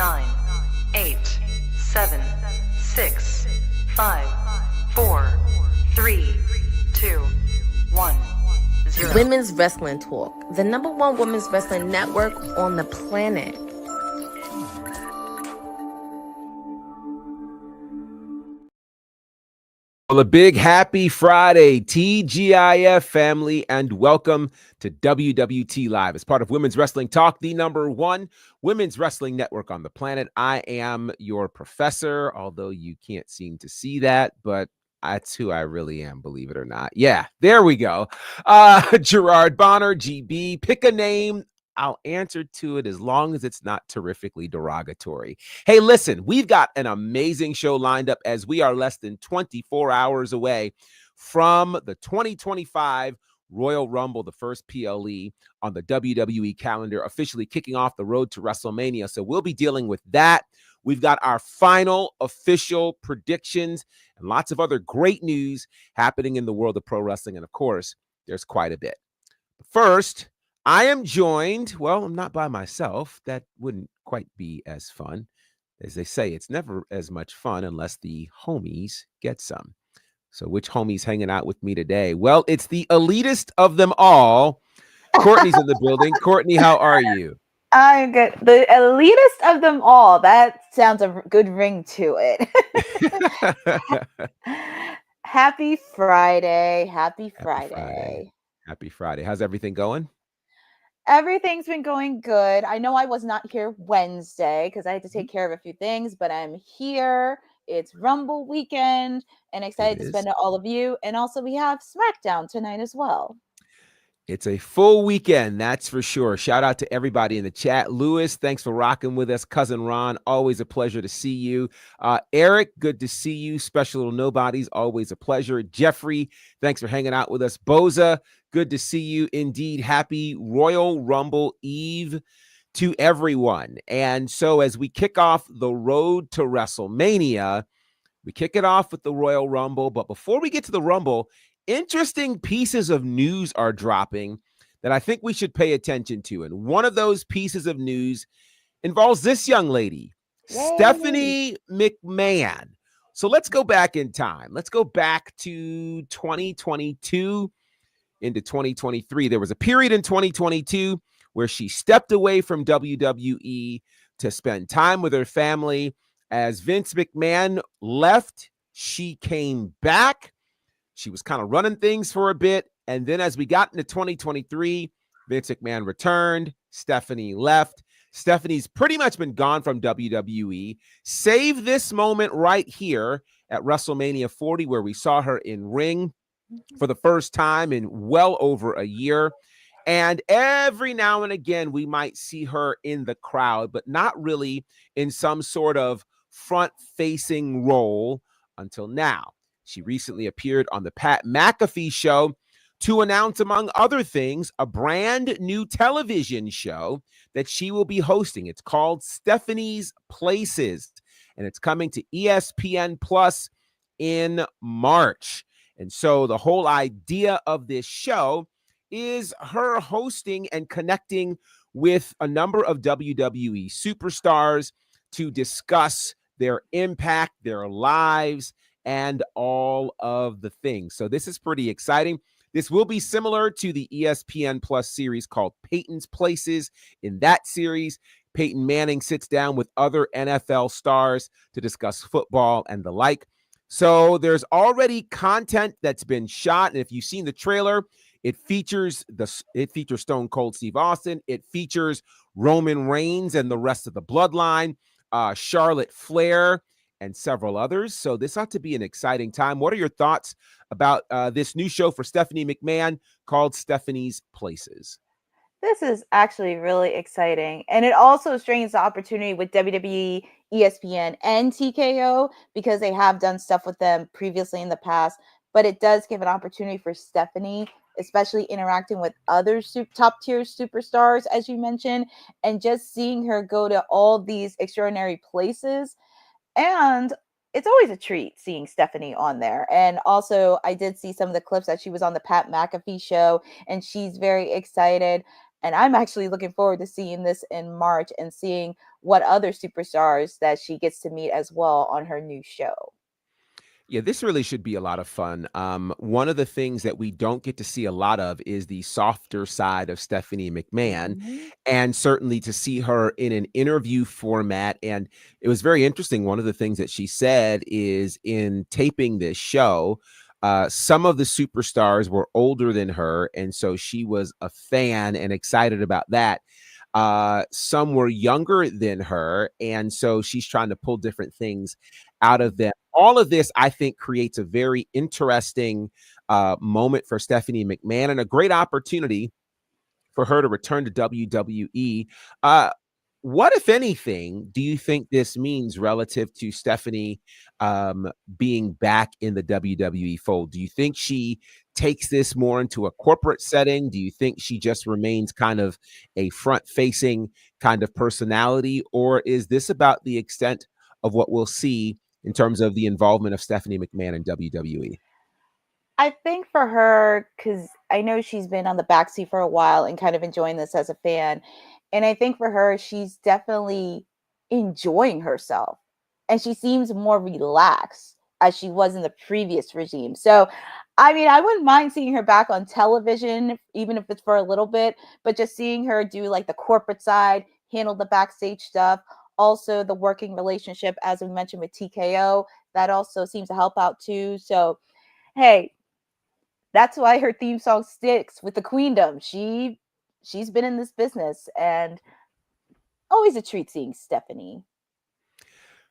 9, 8, 7, 6, 5, 4, 3, 2, 1, 0. Women's Wrestling Talk, the #1 women's wrestling network on the planet. Well, a big happy Friday, TGIF family, and welcome to WWT Live. As part of Women's Wrestling Talk, the #1 women's wrestling network on the planet. I am your professor, although you can't seem to see that, but that's who I really am, believe it or not. Yeah, there we go. Gerard Bonner, GB, pick a name. I'll answer to it as long as it's not terrifically derogatory. Hey, listen, we've got an amazing show lined up as we are less than 24 hours away from the 2025 Royal Rumble, the first PLE on the WWE calendar, officially kicking off the road to WrestleMania. So we'll be dealing with that. We've got our final official predictions and lots of other great news happening in the world of pro wrestling. And of course, there's quite a bit. But first, I am joined, well, I'm not by myself. That wouldn't quite be as fun. As they say, it's never as much fun unless the homies get some. So which homie's hanging out with me today? Well, it's the elitist of them all. Courtney's in the building. Courtney, how are you? I'm good. The elitist of them all. That sounds a good ring to it. Happy Friday. Happy Friday. Happy Friday. How's everything going? Everything's been going good. I know I was not here Wednesday because I had to take care of a few things, but I'm here. It's Rumble weekend and excited to spend it all of you. And also we have SmackDown tonight as well. It's a full weekend, that's for sure. Shout out to everybody in the chat. Lewis, thanks for rocking with us. Cousin Ron, always a pleasure to see you. Eric, good to see you. Special Little Nobodies, always a pleasure. Jeffrey, thanks for hanging out with us. Boza, good to see you. Indeed, happy Royal Rumble Eve to everyone. And so as we kick off the road to WrestleMania, we kick it off with the Royal Rumble. But before we get to the Rumble, interesting pieces of news are dropping that I think we should pay attention to. And one of those pieces of news involves this young lady, Stephanie McMahon. So let's go back in time. Let's go back to 2022 into 2023. There was a period in 2022 where she stepped away from WWE to spend time with her family. As Vince McMahon left, she came back. She was kind of running things for a bit. And then as we got into 2023, Vince McMahon returned. Stephanie left. Stephanie's pretty much been gone from WWE, save this moment right here at WrestleMania 40, where we saw her in ring for the first time in well over a year. And every now and again, we might see her in the crowd, but not really in some sort of front-facing role until now. She recently appeared on the Pat McAfee show to announce, among other things, a brand new television show that she will be hosting. It's called Stephanie's Places, and it's coming to ESPN Plus in March. And so the whole idea of this show is her hosting and connecting with a number of WWE superstars to discuss their impact, their lives, and all of the things. So this is pretty exciting. This will be similar to the ESPN Plus series called Peyton's Places. In that series, Peyton Manning sits down with other NFL stars to discuss football and the like. So there's already content that's been shot. And if you've seen the trailer, it features Stone Cold Steve Austin. It features Roman Reigns and the rest of the bloodline, Charlotte Flair, and several others. So this ought to be an exciting time. What are your thoughts about this new show for Stephanie McMahon called Stephanie's Places? This is actually really exciting. And it also strains the opportunity with WWE, ESPN, and TKO because they have done stuff with them previously in the past. But it does give an opportunity for Stephanie, especially interacting with other top-tier superstars, as you mentioned, and just seeing her go to all these extraordinary places. And it's always a treat seeing Stephanie on there. And also, I did see some of the clips that she was on the Pat McAfee show, and she's very excited. And I'm actually looking forward to seeing this in March and seeing what other superstars that she gets to meet as well on her new show. Yeah, this really should be a lot of fun. One of the things that we don't get to see a lot of is the softer side of Stephanie McMahon, Mhm. and certainly to see her in an interview format. And it was very interesting. One of the things that she said is in taping this show, some of the superstars were older than her, and so she was a fan and excited about that. Some were younger than her, and so she's trying to pull different things out of them. All of this, I think, creates a very interesting moment for Stephanie McMahon and a great opportunity for her to return to WWE. What, if anything, do you think this means relative to Stephanie being back in the WWE fold? Do you think she takes this more into a corporate setting? Do you think she just remains kind of a front-facing kind of personality? Or is this about the extent of what we'll see in terms of the involvement of Stephanie McMahon in WWE? I think for her, because I know she's been on the backseat for a while and kind of enjoying this as a fan. And I think for her, she's definitely enjoying herself. And she seems more relaxed as she was in the previous regime. So, I mean, I wouldn't mind seeing her back on television, even if it's for a little bit, but just seeing her do like the corporate side, handle the backstage stuff. Also, the working relationship, as we mentioned with TKO, that also seems to help out too. So, hey, that's why her theme song sticks with the queendom. She's been in this business, and always a treat seeing Stephanie.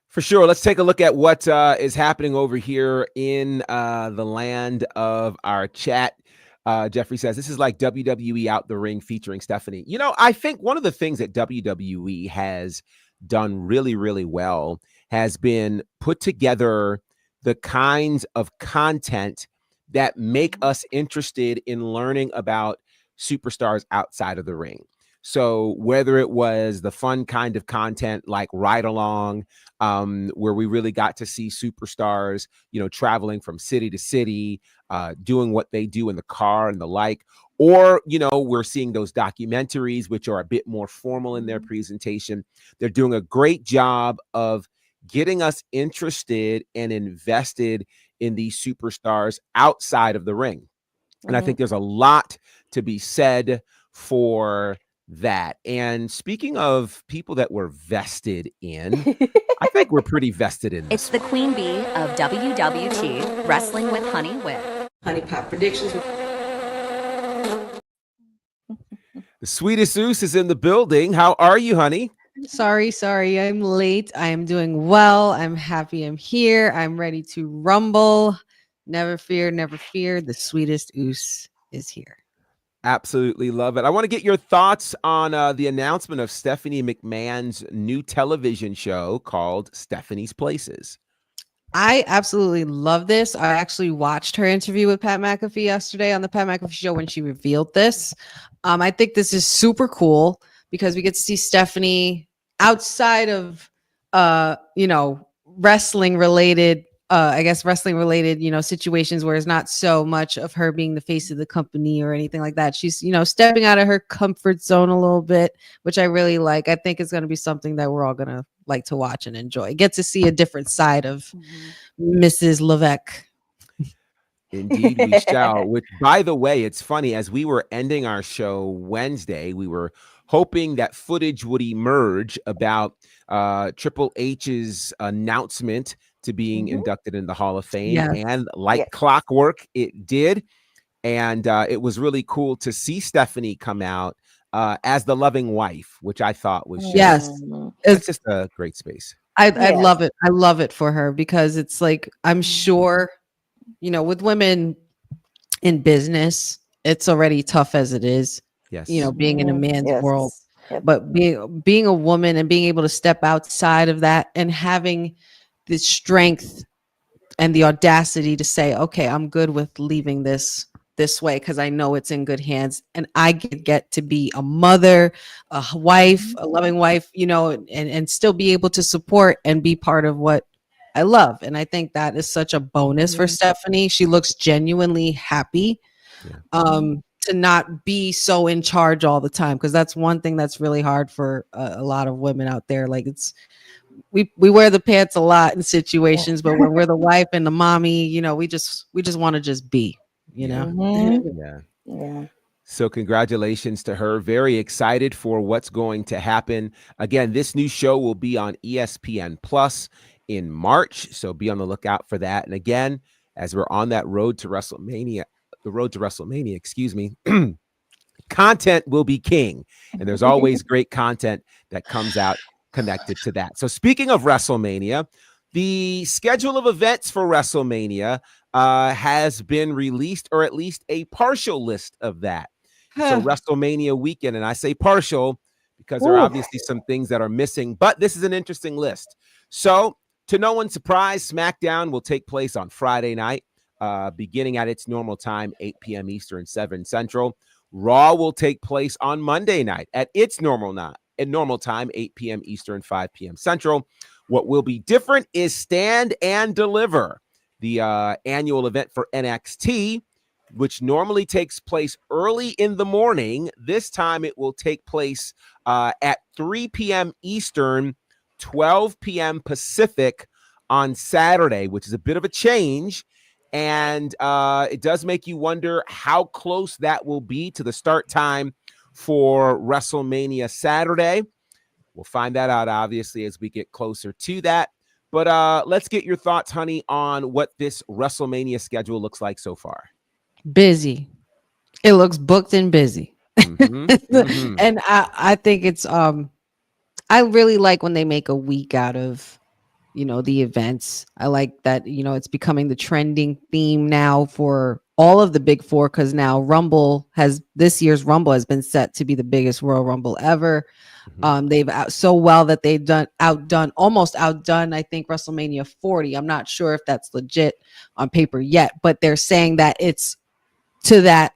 For sure. Let's take a look at what is happening over here in the land of our chat. Jeffrey says, this is like WWE Out the Ring featuring Stephanie. You know, I think one of the things that WWE has done really, really well has been put together the kinds of content that make us interested in learning about superstars outside of the ring. So whether it was the fun kind of content like Ride Along, where we really got to see superstars, you know, traveling from city to city, doing what they do in the car and the like, or, you know, we're seeing those documentaries, which are a bit more formal in their presentation. They're doing a great job of getting us interested and invested in these superstars outside of the ring. And I think there's a lot to be said for that. And speaking of people that we're vested in, I think we're pretty vested in this. It's the queen bee of WWT, Wrestling with Honey with Honey Pop Predictions. The sweetest Zeus is in the building. How are you, honey? Sorry, I'm late. I am doing well. I'm happy I'm here. I'm ready to rumble. Never fear, never fear. The sweetest Oos is here. Absolutely love it. I want to get your thoughts on the announcement of Stephanie McMahon's new television show called Stephanie's Places. I absolutely love this. I actually watched her interview with Pat McAfee yesterday on the Pat McAfee show when she revealed this. I think this is super cool because we get to see Stephanie outside of, wrestling related, situations where it's not so much of her being the face of the company or anything like that. She's, stepping out of her comfort zone a little bit, which I really like. I think it's going to be something that we're all going to like to watch and enjoy. Get to see a different side of Mrs. Levesque. Indeed, we shall. Which, by the way, it's funny, as we were ending our show Wednesday, we were hoping that footage would emerge about Triple H's announcement to being inducted in the Hall of Fame. Yes. And like clockwork, it did. And it was really cool to see Stephanie come out as the loving wife, which I thought was just, it's just a great space. I love it. I love it for her because it's like, I'm sure, with women in business, it's already tough as it is. Yes. Being in a man's world, but being a woman and being able to step outside of that and having the strength and the audacity to say, okay, I'm good with leaving this way because I know it's in good hands and I get to be a mother, a wife, a loving wife, and still be able to support and be part of what I love. And I think that is such a bonus for Stephanie. She looks genuinely happy. To to not be so in charge all the time, because that's one thing that's really hard for a lot of women out there. Like we wear the pants a lot in situations, but when we're the wife and the mommy, you know, we just want to just be, you know. Yeah. So congratulations to her. Very excited for what's going to happen. Again, this new show will be on ESPN Plus in March. So be on the lookout for that. And again, as we're on that road to WrestleMania, excuse me, content will be king. And there's always great content that comes out connected to that. So speaking of WrestleMania, the schedule of events for WrestleMania has been released, or at least a partial list of that. So WrestleMania weekend, and I say partial because there are obviously some things that are missing, but this is an interesting list. So to no one's surprise, SmackDown will take place on Friday night, beginning at its normal time, 8 p.m. Eastern, 7 Central. Raw will take place on Monday night at its normal time, 8 p.m. Eastern, 5 p.m. Central. What will be different is Stand and Deliver, the annual event for NXT, which normally takes place early in the morning. This time it will take place at 3 p.m. Eastern, 12 p.m. Pacific on Saturday, which is a bit of a change. And it does make you wonder how close that will be to the start time for WrestleMania Saturday. We'll find that out, obviously, as we get closer to that. But let's get your thoughts, honey, on what this WrestleMania schedule looks like so far. Busy. It looks booked and busy. And I think it's I really like when they make a week out of, you know, the events. I like that, you know, it's becoming the trending theme now for all of the big four, because now this year's Rumble has been set to be the biggest Royal Rumble ever. They've almost outdone, I think, WrestleMania 40. I'm not sure if that's legit on paper yet, but they're saying that it's to that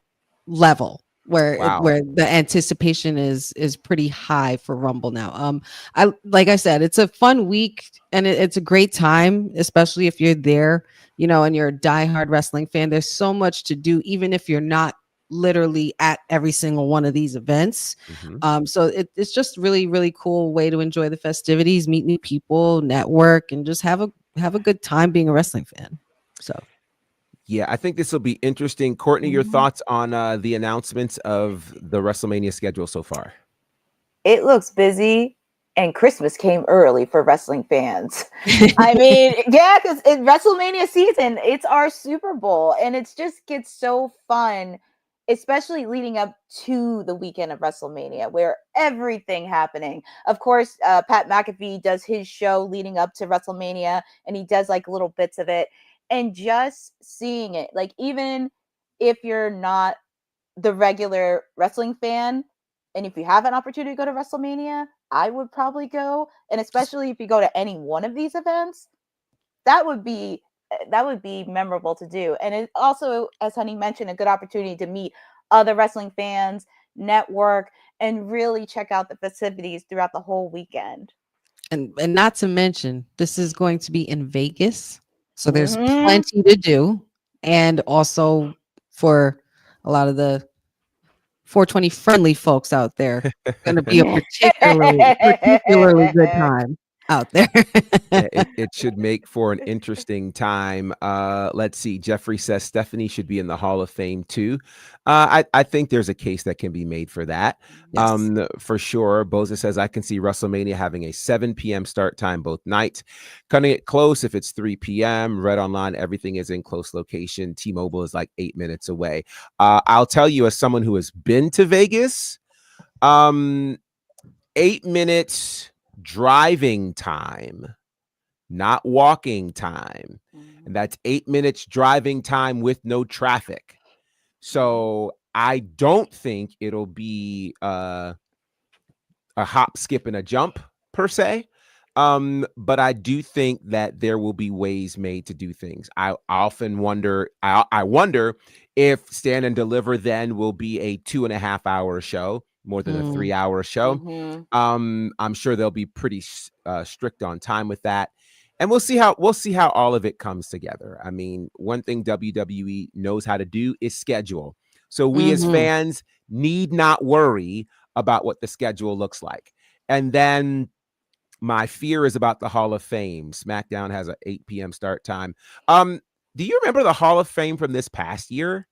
level where the anticipation is pretty high for Rumble now. Like I said, it's a fun week, and it's a great time, especially if you're there, you know, and you're a diehard wrestling fan. There's so much to do, even if you're not literally at every single one of these events. So it's just really, really cool way to enjoy the festivities, meet new people, network, and just have a good time being a wrestling fan. So yeah, I think this will be interesting. Courtney, your thoughts on the announcements of the WrestleMania schedule so far? It looks busy, and Christmas came early for wrestling fans. I mean, yeah, because it's WrestleMania season. It's our Super Bowl, and it just gets so fun, especially leading up to the weekend of WrestleMania, where everything happening. Of course, Pat McAfee does his show leading up to WrestleMania, and he does like little bits of it. And just seeing it, like, even if you're not the regular wrestling fan, and if you have an opportunity to go to WrestleMania, I would probably go. And especially if you go to any one of these events, that would be memorable to do. And it also, as Honey mentioned, a good opportunity to meet other wrestling fans, network, and really check out the festivities throughout the whole weekend. And not to mention, this is going to be in Vegas. So there's plenty to do. And also for a lot of the 420 friendly folks out there, it's going to be a particularly good time out there. It should make for an interesting time. Let's see. Jeffrey says Stephanie should be in the Hall of Fame too. I think there's a case that can be made for that. Yes. For sure. Boza says I can see WrestleMania having a 7 p.m. start time both nights. Cutting it close if it's 3 p.m. Read online, everything is in close location. T-Mobile is like 8 minutes away. I'll tell you, as someone who has been to Vegas, 8 minutes driving time, not walking time. And that's 8 minutes driving time with no traffic. So I don't think it'll be a hop, skip, and a jump per se. But I do think that there will be ways made to do things. I often wonder, I wonder if Stand and Deliver then will be a 2.5 hour show, more than a 3 hour show. I'm sure they'll be pretty strict on time with that. And we'll see how all of it comes together. I mean, one thing WWE knows how to do is schedule. So we as fans need not worry about what the schedule looks like. And then my fear is about the Hall of Fame. SmackDown has an 8 p.m. start time. Do you remember the Hall of Fame from this past year?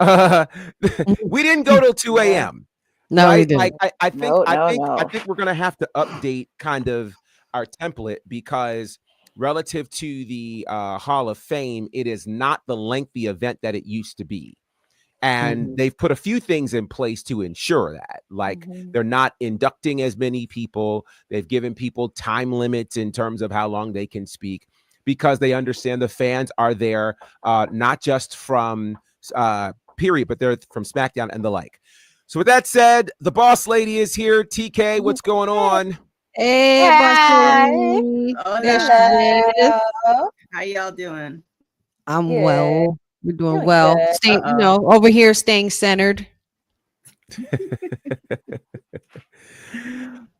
We didn't go till 2 a.m. No, right? we didn't. Like I think No, I think we're gonna have to update kind of our template, because relative to the Hall of Fame, it is not the lengthy event that it used to be. And they've put a few things in place to ensure that, like they're not inducting as many people. They've given people time limits in terms of how long they can speak, because they understand the fans are there, not just from period, but they're from SmackDown and the like. So with that said, the boss lady is here. TK, what's going on? Hey, Hi. There she is. How y'all doing? I'm Good. well. We're doing Doing well. good. Staying, over here, staying centered.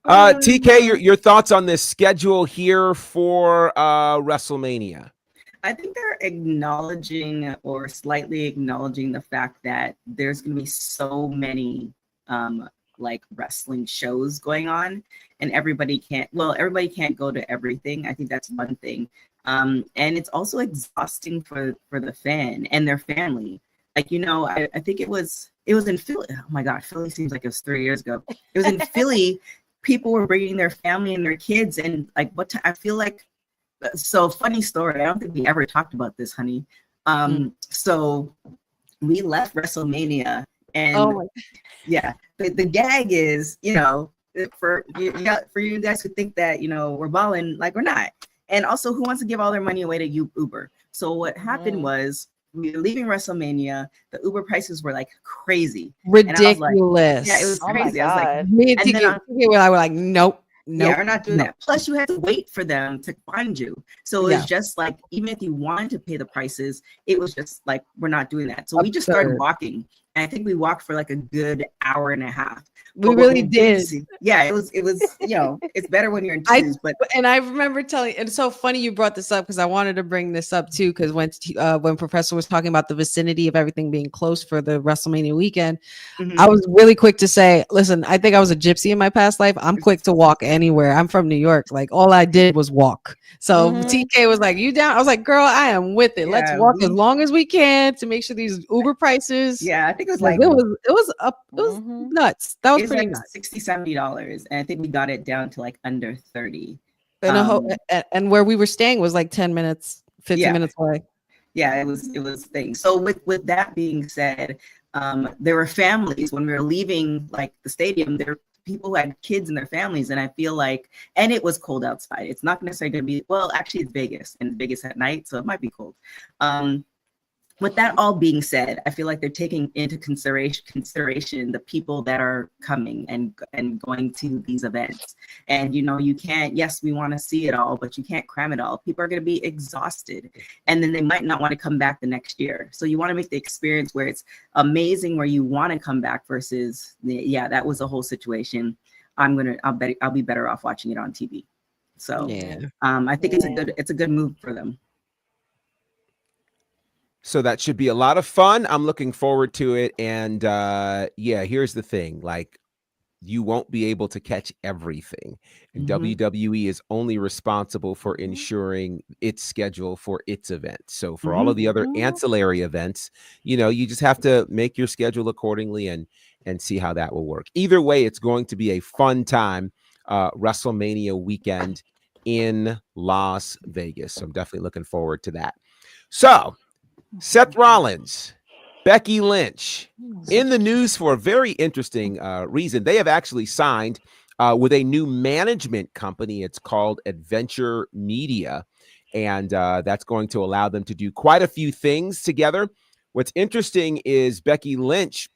TK, your thoughts on this schedule here for WrestleMania? I think they're acknowledging, or slightly acknowledging, the fact that there's going to be so many like wrestling shows going on, and everybody can't go to everything. I think that's one thing. And it's also exhausting for the fan and their family. Like, I think it was in Philly. Oh my God, Philly seems like it was 3 years ago. It was in Philly. People were bringing their family and their kids, and like, I feel like, so funny story. I don't think we ever talked about this, honey. So we left WrestleMania, and the gag is, for you guys who think that, we're balling, like, we're not. And also, who wants to give all their money away to Uber? So what happened was, we were leaving WrestleMania. The Uber prices were like crazy, ridiculous. Like, it was crazy. Oh, I was like, me and TK were like, nope. Yeah, we're not doing that. Plus, you had to wait for them to find you. So it's just like, even if you wanted to pay the prices, it was just like, we're not doing that. So we just started walking. And I think we walked for like a good hour and a half. We really did. Yeah, it was, it's better when you're in twos. And I remember telling, it's so funny you brought this up, because I wanted to bring this up too, because when Professor was talking about the vicinity of everything being close for the WrestleMania weekend, I was really quick to say, listen, I think I was a gypsy in my past life. I'm quick to walk anywhere. I'm from New York. Like, all I did was walk. So TK was like, you down? I was like, girl, I am with it. Let's walk as long as we can to make sure these Uber prices. Yeah, I think it was like, it was nuts. That was pretty like nuts. $60-$70, and I think we got it down to like under 30. And where we were staying was like 10 minutes, 15 minutes away. Yeah, it was things. So with that being said, there were families when we were leaving like the stadium. There were people who had kids and their families, and I feel like, and it was cold outside. It's not necessarily going to be, well, actually it's Vegas, and Vegas at night, so it might be cold. With that all being said, I feel like they're taking into consideration the people that are coming and going to these events. And, you can't, yes, we want to see it all, but you can't cram it all. People are going to be exhausted, and then they might not want to come back the next year. So you want to make the experience where it's amazing, where you want to come back, versus, that was a whole situation. I'll be better off watching it on TV. So I think it's a good move for them. So that should be a lot of fun. I'm looking forward to it. And here's the thing. Like, you won't be able to catch everything. And WWE is only responsible for ensuring its schedule for its events. So for all of the other ancillary events, you just have to make your schedule accordingly and see how that will work. Either way, it's going to be a fun time, WrestleMania weekend in Las Vegas. So I'm definitely looking forward to that. So Seth Rollins, Becky Lynch, in the news for a very interesting reason. They have actually signed with a new management company. It's called Adventure Media, and that's going to allow them to do quite a few things together. What's interesting is Becky Lynch,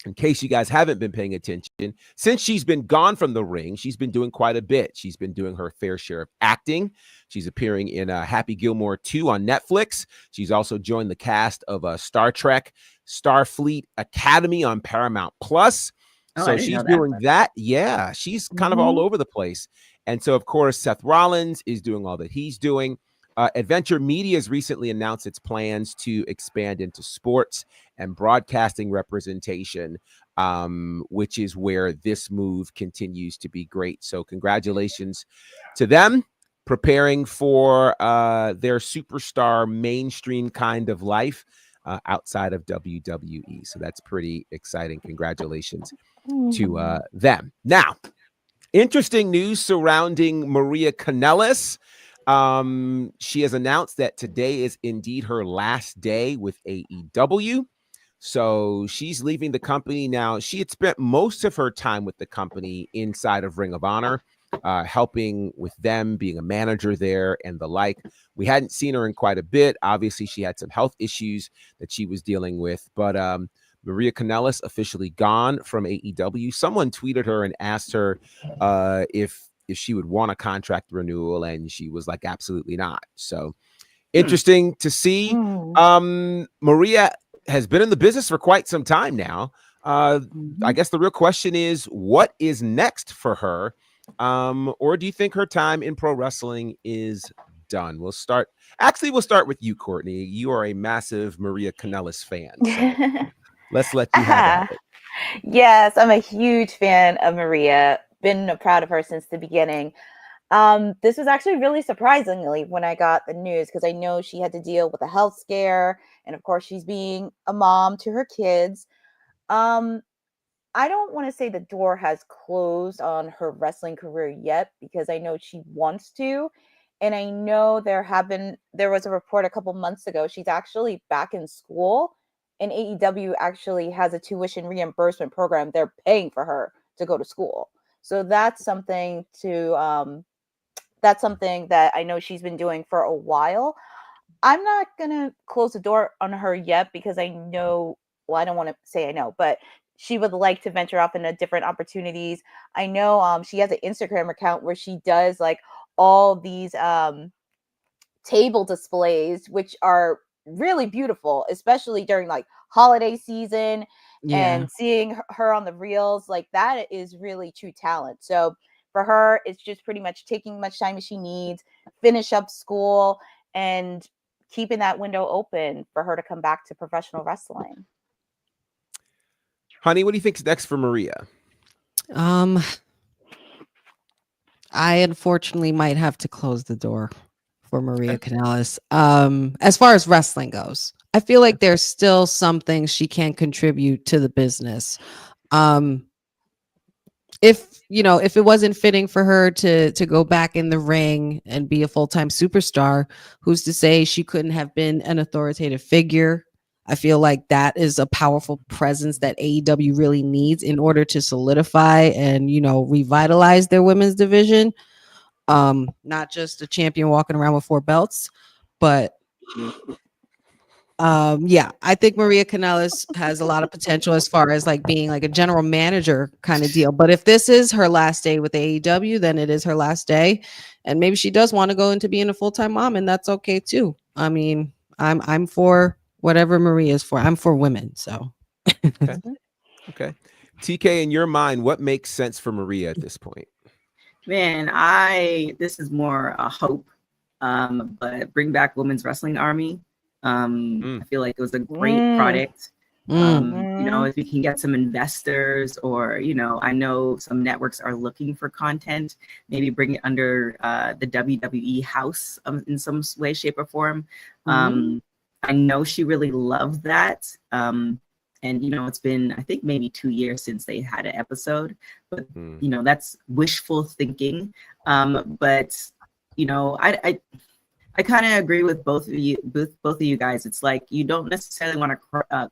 in case you guys haven't been paying attention, since she's been gone from the ring, she's been doing quite a bit. She's been doing her fair share of acting. She's appearing in Happy Gilmore 2 on Netflix. She's also joined the cast of Star Trek Starfleet Academy on Paramount Plus. So she's doing that. Yeah, she's kind of all over the place. And so, of course, Seth Rollins is doing all that he's doing. Adventure Media has recently announced its plans to expand into sports and broadcasting representation, which is where this move continues to be great. So congratulations to them, preparing for their superstar mainstream kind of life outside of WWE. So that's pretty exciting. Congratulations to them. Now, interesting news surrounding Maria Kanellis. She has announced that today is indeed her last day with AEW. So she's leaving the company now. She had spent most of her time with the company inside of Ring of Honor, helping with them, being a manager there and the like. We hadn't seen her in quite a bit. Obviously, she had some health issues that she was dealing with, but Maria Kanellis officially gone from AEW. Someone tweeted her and asked her if she would want a contract renewal, and she was like, absolutely not. So interesting to see. Maria has been in the business for quite some time now. I guess the real question is, what is next for her? Or do you think her time in pro wrestling is done? We'll start with you, Courtney. You are a massive Maria Kanellis fan. So let's let you have it. Yes, I'm a huge fan of Maria. Been proud of her since the beginning. This was actually really surprisingly when I got the news, because I know she had to deal with a health scare, and of course she's being a mom to her kids. I don't want to say the door has closed on her wrestling career yet, because I know she wants to, and I know there was a report a couple months ago she's actually back in school, and AEW actually has a tuition reimbursement program. They're paying for her to go to school. So that's something that I know she's been doing for a while. I'm not going to close the door on her yet, because I know, well, I don't want to say I know, but she would like to venture off into different opportunities. I know she has an Instagram account where she does like all these table displays, which are really beautiful, especially during like holiday season. And seeing her on the reels, like that is really true talent. So for her, it's just pretty much taking much time as she needs, finish up school, and keeping that window open for her to come back to professional wrestling. Honey, what do you think's next for Maria? I unfortunately might have to close the door for Maria Kanellis. As far as wrestling goes, I feel like there's still some things she can contribute to the business. If it wasn't fitting for her to go back in the ring and be a full-time superstar, who's to say she couldn't have been an authoritative figure? I feel like that is a powerful presence that AEW really needs in order to solidify and, revitalize their women's division. Not just a champion walking around with 4 belts, but I think Maria Kanellis has a lot of potential as far as like being like a general manager kind of deal. But if this is her last day with AEW, then it is her last day, and maybe she does want to go into being a full-time mom, and that's okay too. I mean, I'm for whatever Maria is for. I'm for women, so. Okay. TK, in your mind, what makes sense for Maria at this point? Man, this is more a hope, but bring back Women's Wrestling Army. I feel like it was a great product. If you can get some investors, or I know some networks are looking for content, maybe bring it under the WWE house in some way, shape, or form. I know she really loved that. And it's been, I think, maybe 2 years since they had an episode, but that's wishful thinking. But I kind of agree with both of you guys. It's like you don't necessarily want to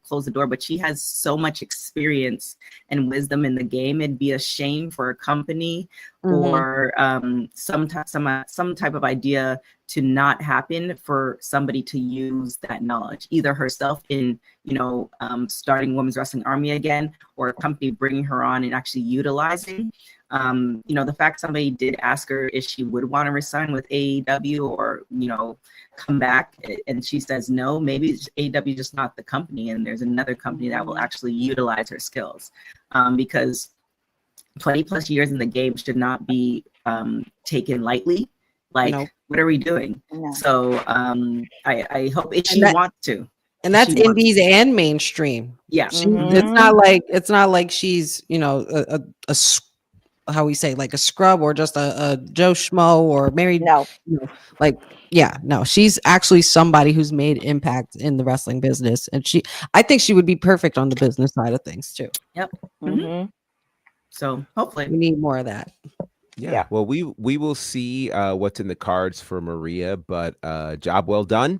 close the door, but she has so much experience and wisdom in the game. It'd be a shame for a company or some type of idea to not happen for somebody to use that knowledge, either herself in starting Women's Wrestling Army again, or a company bringing her on and actually utilizing. The fact somebody did ask her if she would want to resign with AEW or, come back, and she says no, maybe AEW is just not the company, and there's another company that will actually utilize her skills, because 20 plus years in the game should not be taken lightly. Like, No. what are we doing? No. So I hope she that- wants to. And that's She wants indies and mainstream. Yeah. It's not like she's, you know, how we say, like a scrub or just a Joe Schmo or married. No. You know, like, yeah, no, she's actually somebody who's made impact in the wrestling business. And I think she would be perfect on the business side of things too. Yep. Mhm. So hopefully We need more of that. Yeah. Well, we will see what's in the cards for Maria, but job well done.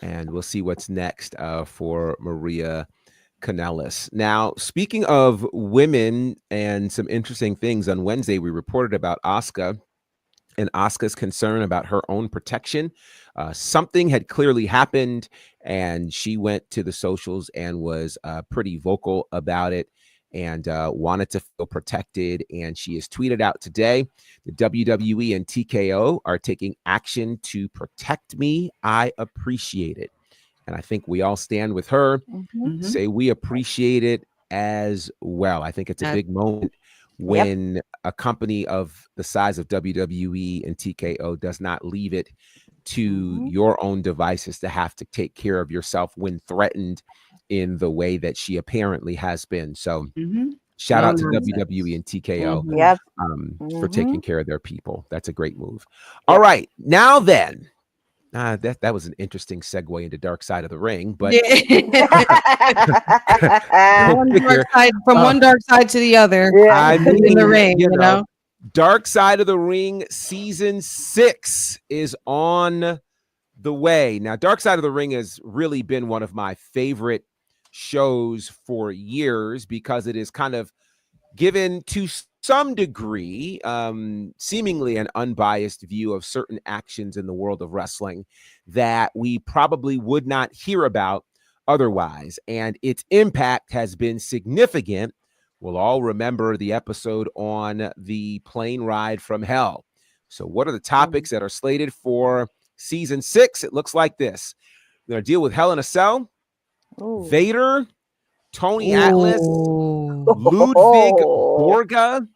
And we'll see what's next for Maria Kanellis. Now, speaking of women and some interesting things, on Wednesday, we reported about Asuka and Asuka's concern about her own protection. Something had clearly happened, and she went to the socials and was pretty vocal about it and wanted to feel protected. And she has tweeted out today, the WWE and TKO are taking action to protect me. I appreciate it. And I think we all stand with her, say we appreciate it as well. I think it's a big moment when a company of the size of WWE and TKO does not leave it to your own devices to have to take care of yourself when threatened in the way that she apparently has been. So shout out to WWE and TKO for taking care of their people. That's a great move. All right, now then. That was an interesting segue into Dark Side of the Ring, but from one dark side to the other. I mean, in the ring, you know? Dark Side of the Ring season 6 is on the way. Now, Dark Side of the Ring has really been one of my favorite shows for years because it is kind of given to some degree, seemingly an unbiased view of certain actions in the world of wrestling that we probably would not hear about otherwise. And its impact has been significant. We'll all remember the episode on the plane ride from hell. So what are the topics that are slated for season 6? It looks like this. We're going to deal with Hell in a Cell, Vader, Tony Atlas, Ludwig Borga,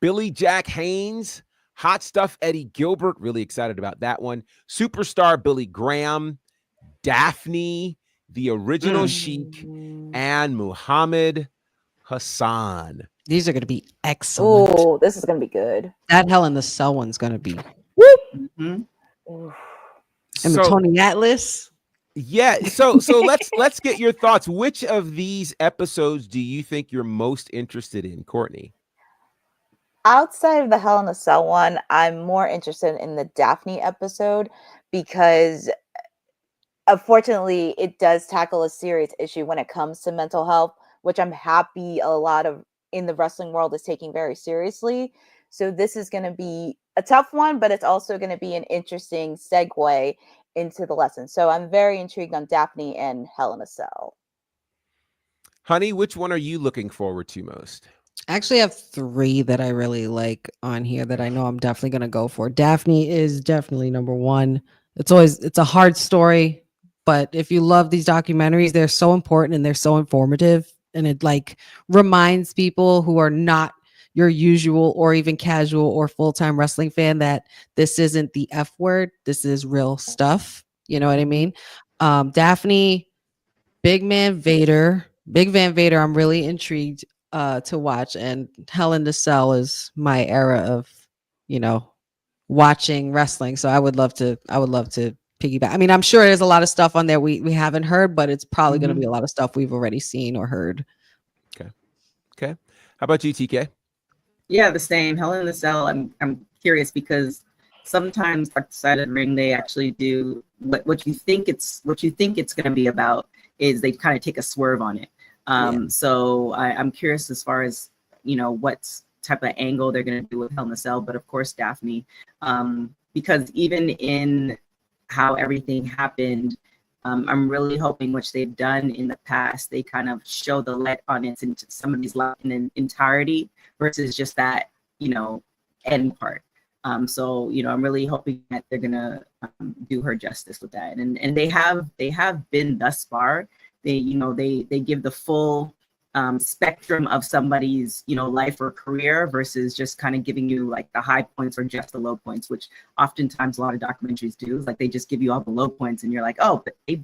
Billy Jack Haynes, Hot Stuff Eddie Gilbert, really excited about that one, Superstar Billy Graham, Daphne, the original Sheik, and Muhammad Hassan. These are going to be excellent. Oh, this is going to be good. That Hell in the Cell one's going to be. And the Tony Atlas. Yeah, so let's get your thoughts. Which of these episodes do you think you're most interested in, Courtney? Outside of the Hell in a Cell one, I'm more interested in the Daphne episode because unfortunately it does tackle a serious issue when it comes to mental health, which I'm happy a lot of in the wrestling world is taking very seriously. So this is going to be a tough one, but it's also going to be an interesting segue into the lesson. So I'm very intrigued on Daphne and Hell in a Cell. Honey, which one are you looking forward to most? I actually have 3 that I really like on here that I know I'm definitely going to go for. Daphne is definitely number 1. It's a hard story, but if you love these documentaries, they're so important and they're so informative, and it like reminds people who are not your usual or even casual or full-time wrestling fan that this isn't the F word. This is real stuff. You know what I mean? Daphne, Big Van Vader, I'm really intrigued to watch. And Hell in the Cell is my era of, you know, watching wrestling. So I would love to piggyback. I mean, I'm sure there's a lot of stuff on there we haven't heard, but it's probably going to be a lot of stuff we've already seen or heard. Okay. How about you, TK? Yeah, the same. Hell in the Cell. I'm curious because sometimes Dark Side of the Ring, they actually do what you think it's going to be about is they kind of take a swerve on it. So I'm curious as far as, you know, what type of angle they're going to do with Hell in the Cell, but of course Daphne, because even in how everything happened, I'm really hoping, which they've done in the past, they kind of show the light on it into some of these light in an entirety versus just that, you know, end part. So, you know, I'm really hoping that they're gonna do her justice with that, and they have been thus far. They, you know, they give the full spectrum of somebody's, life or career versus just kind of giving you like the high points or just the low points, which oftentimes a lot of documentaries do. Like they just give you all the low points and you're like, oh, but they,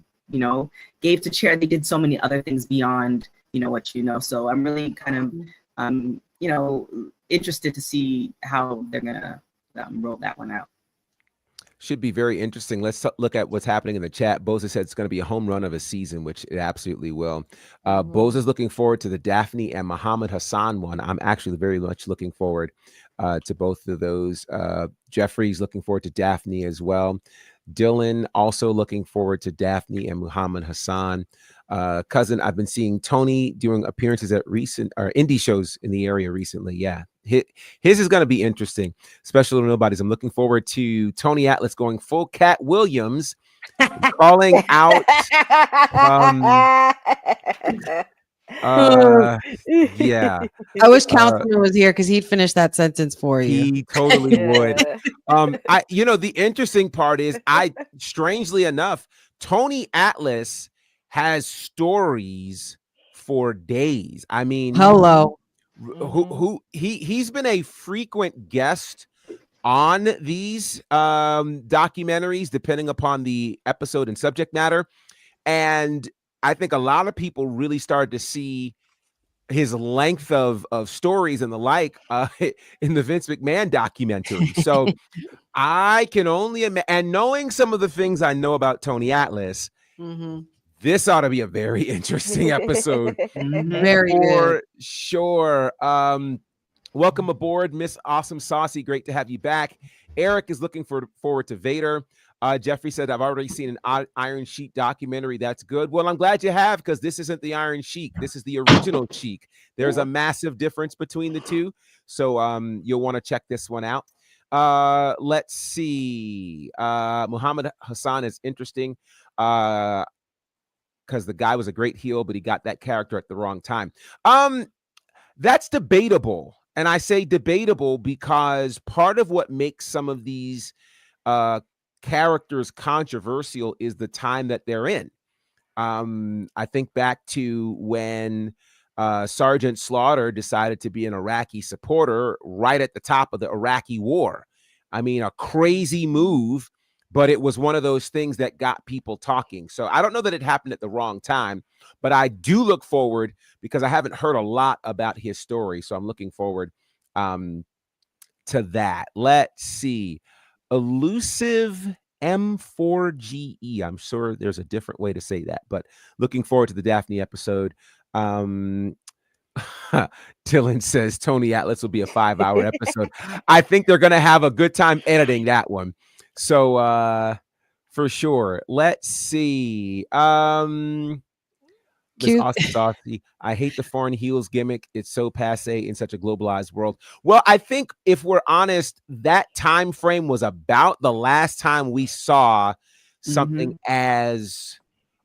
gave to charity. They did so many other things beyond, what you know. So I'm really kind of, interested to see how they're gonna roll that one out. Should be very interesting. Let's look at what's happening in the chat. Boza said it's going to be a home run of a season, which it absolutely will. Boza's looking forward to the Daphne and Muhammad Hassan one. I'm actually very much looking forward to both of those. Jeffrey's looking forward to Daphne as well. Dylan also looking forward to Daphne and Muhammad Hassan. Cousin, I've been seeing Tony doing appearances at recent indie shows in the area recently. Yeah, his is going to be interesting. Special Little Nobodies. I'm looking forward to Tony Atlas going full Cat Williams, calling out. Yeah. I wish Councilman was here because he'd finish that sentence for you. He totally would. The interesting part is, strangely enough, Tony Atlas has stories for days. I mean, hello. He's been a frequent guest on these documentaries, depending upon the episode and subject matter. And I think a lot of people really started to see his length of stories and the like in the Vince McMahon documentary. So I can only imagine, and knowing some of the things I know about Tony Atlas, this ought to be a very interesting episode. Very for good. Sure. Welcome aboard, Miss Awesome Saucy. Great to have you back. Eric is looking forward to Vader. Jeffrey said, I've already seen an Iron Sheik documentary. That's good. Well, I'm glad you have, because this isn't the Iron Sheik. This is the original Sheik. There's a massive difference between the two. So you'll want to check this one out. Let's see. Muhammad Hassan is interesting because the guy was a great heel, but he got that character at the wrong time. That's debatable. And I say debatable because part of what makes some of these characters controversial is the time that they're in. I think back to when Sergeant Slaughter decided to be an Iraqi supporter right at the top of the Iraqi war. I mean, a crazy move, but it was one of those things that got people talking. So I don't know that it happened at the wrong time, but I do look forward, because I haven't heard a lot about his story. So I'm looking forward to that. Let's see. Elusive M4GE. I'm sure there's a different way to say that, but looking forward to the Daphne episode. Dylan says Tony Atlas will be a 5-hour episode. I think they're going to have a good time editing that one. So for sure. Let's see. This Austin Saucy. I hate the foreign heels gimmick. It's so passe in such a globalized world. Well, I think if we're honest, that time frame was about the last time we saw something as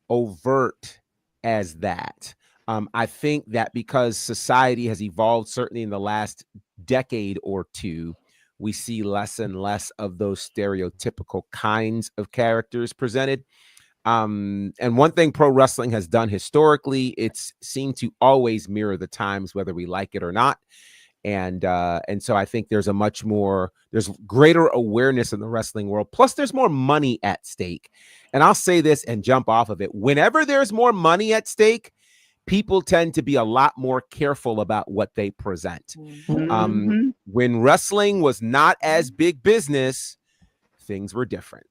overt as that. I think that because society has evolved, certainly in the last decade or two, we see less and less of those stereotypical kinds of characters presented. And one thing pro wrestling has done historically, it's seemed to always mirror the times, whether we like it or not. And so I think there's greater awareness in the wrestling world. Plus, there's more money at stake. And I'll say this and jump off of it. Whenever there's more money at stake, people tend to be a lot more careful about what they present. When wrestling was not as big business, things were different.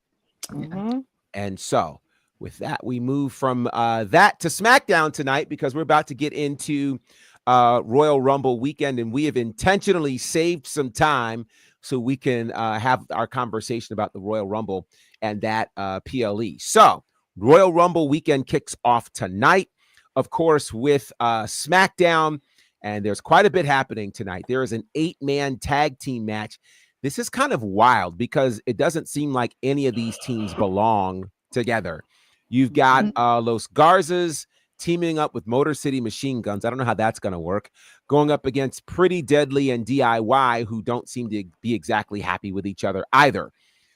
And so with that, we move from that to SmackDown tonight, because we're about to get into Royal Rumble weekend, and we have intentionally saved some time so we can have our conversation about the Royal Rumble and that PLE. So Royal Rumble weekend kicks off tonight, of course, with SmackDown, and there's quite a bit happening tonight. There is an 8-man tag team match. This is kind of wild because it doesn't seem like any of these teams belong together. You've got Los Garzas teaming up with Motor City Machine Guns. I don't know how that's going to work. Going up against Pretty Deadly and DIY, who don't seem to be exactly happy with each other either.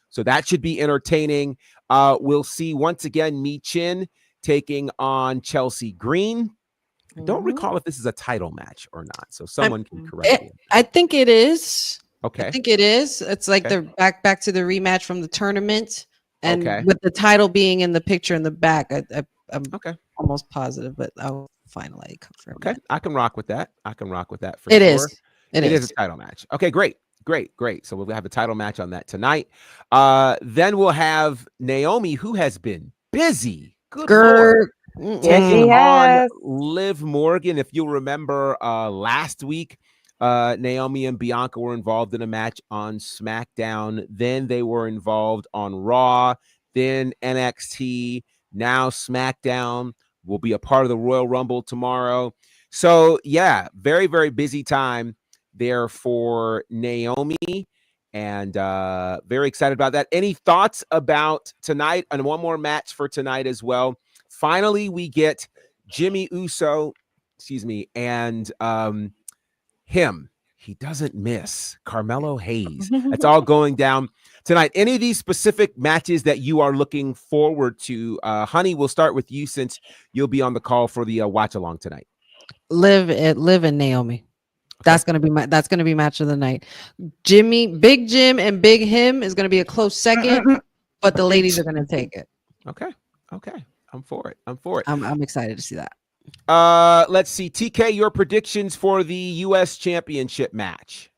So that should be entertaining. We'll see once again Mi Chin taking on Chelsea Green. I don't recall if this is a title match or not, so someone can correct me. I think it is. Okay. I think it is. It's like Okay. they're back to the rematch from the tournament, and Okay. with the title being in the picture in the back, I'm Okay. almost positive, but I'll finally confirm. Okay, that. I can rock with that. For It sure. is. It is a title match. Okay, great. So we'll have a title match on that tonight. Then we'll have Naomi, who has been busy. Good Lord. Yes, she has. Liv Morgan. If you'll remember, last week, Naomi and Bianca were involved in a match on SmackDown. Then they were involved on Raw, then NXT, now SmackDown. Will be a part of the Royal Rumble tomorrow. So yeah, very, very busy time there for Naomi, and very excited about that. Any thoughts about tonight? And one more match for tonight as well. Finally, we get Jimmy Uso, and him. He doesn't miss. Carmelo Hayes. That's all going down tonight. Any of these specific matches that you are looking forward to? Honey, we'll start with you since you'll be on the call for the watch along tonight. Liv and Naomi. Okay. That's gonna be match of the night. Big Jim and Big Him is gonna be a close second, but the ladies are gonna take it. Okay. I'm for it. I'm excited to see that. Let's see. TK, your predictions for the U.S. Championship match.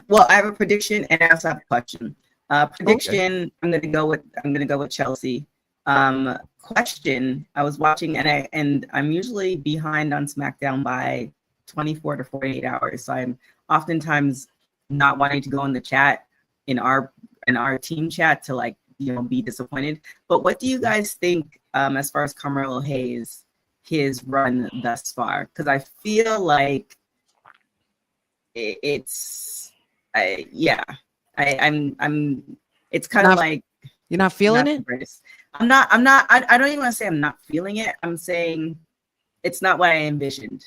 Well, I have a prediction and I also have a question. Prediction, okay. I'm gonna go with Chelsea. Question, I was watching and I'm usually behind on SmackDown by 24 to 48 hours. So I'm oftentimes not wanting to go in the chat in our team chat to like, be disappointed. But what do you guys think as far as Carmelo Hayes, his run thus far? Because I feel like it's kind of like you're not feeling it. I don't even want to say I'm not feeling it. I'm saying it's not what I envisioned.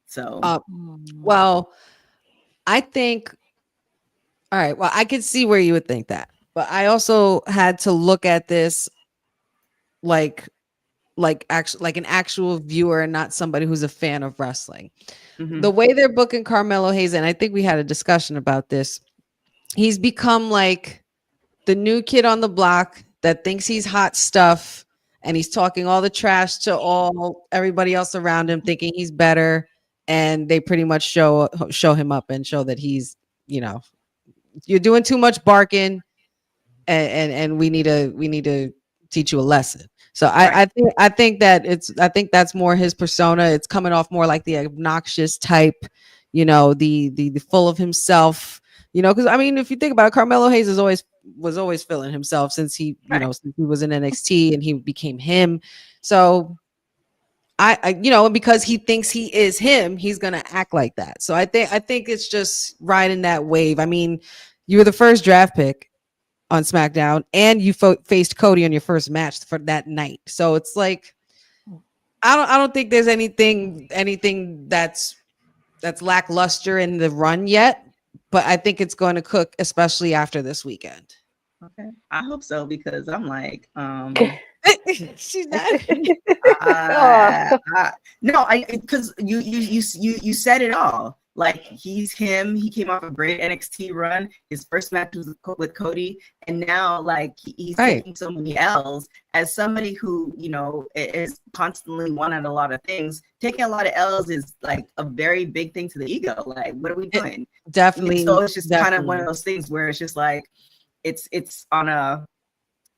So well, I think all right, well, I could see where you would think that, but I also had to look at this like an actual viewer and not somebody who's a fan of wrestling. Mm-hmm. The way they're booking Carmelo Hayes, and I think we had a discussion about this, he's become like the new kid on the block that thinks he's hot stuff, and he's talking all the trash to everybody else around him, thinking he's better, and they pretty much show him up and show that he's, you're doing too much barking, and we need to teach you a lesson. So right. I think that's more his persona. It's coming off more like the obnoxious type, the full of himself, because I mean, if you think about it, Carmelo Hayes was always feeling himself since he, right. Since he was in NXT and he became him. So I because he thinks he is him, he's gonna act like that. So I think it's just riding that wave. I mean, you were the first draft pick on SmackDown, and you faced Cody on your first match for that night. So it's like, I don't think there's anything that's lackluster in the run yet, but I think it's going to cook, especially after this weekend. Okay, I hope so, because I'm like, she's not. No, because you said it all. Like, he's him. He came off a great NXT run. His first match was with Cody, and now like he's right. taking so many L's. As somebody who is constantly won at a lot of things, taking a lot of L's is like a very big thing to the ego. Like, what are we doing? Definitely. So it's just kind of one of those things where it's just like it's on a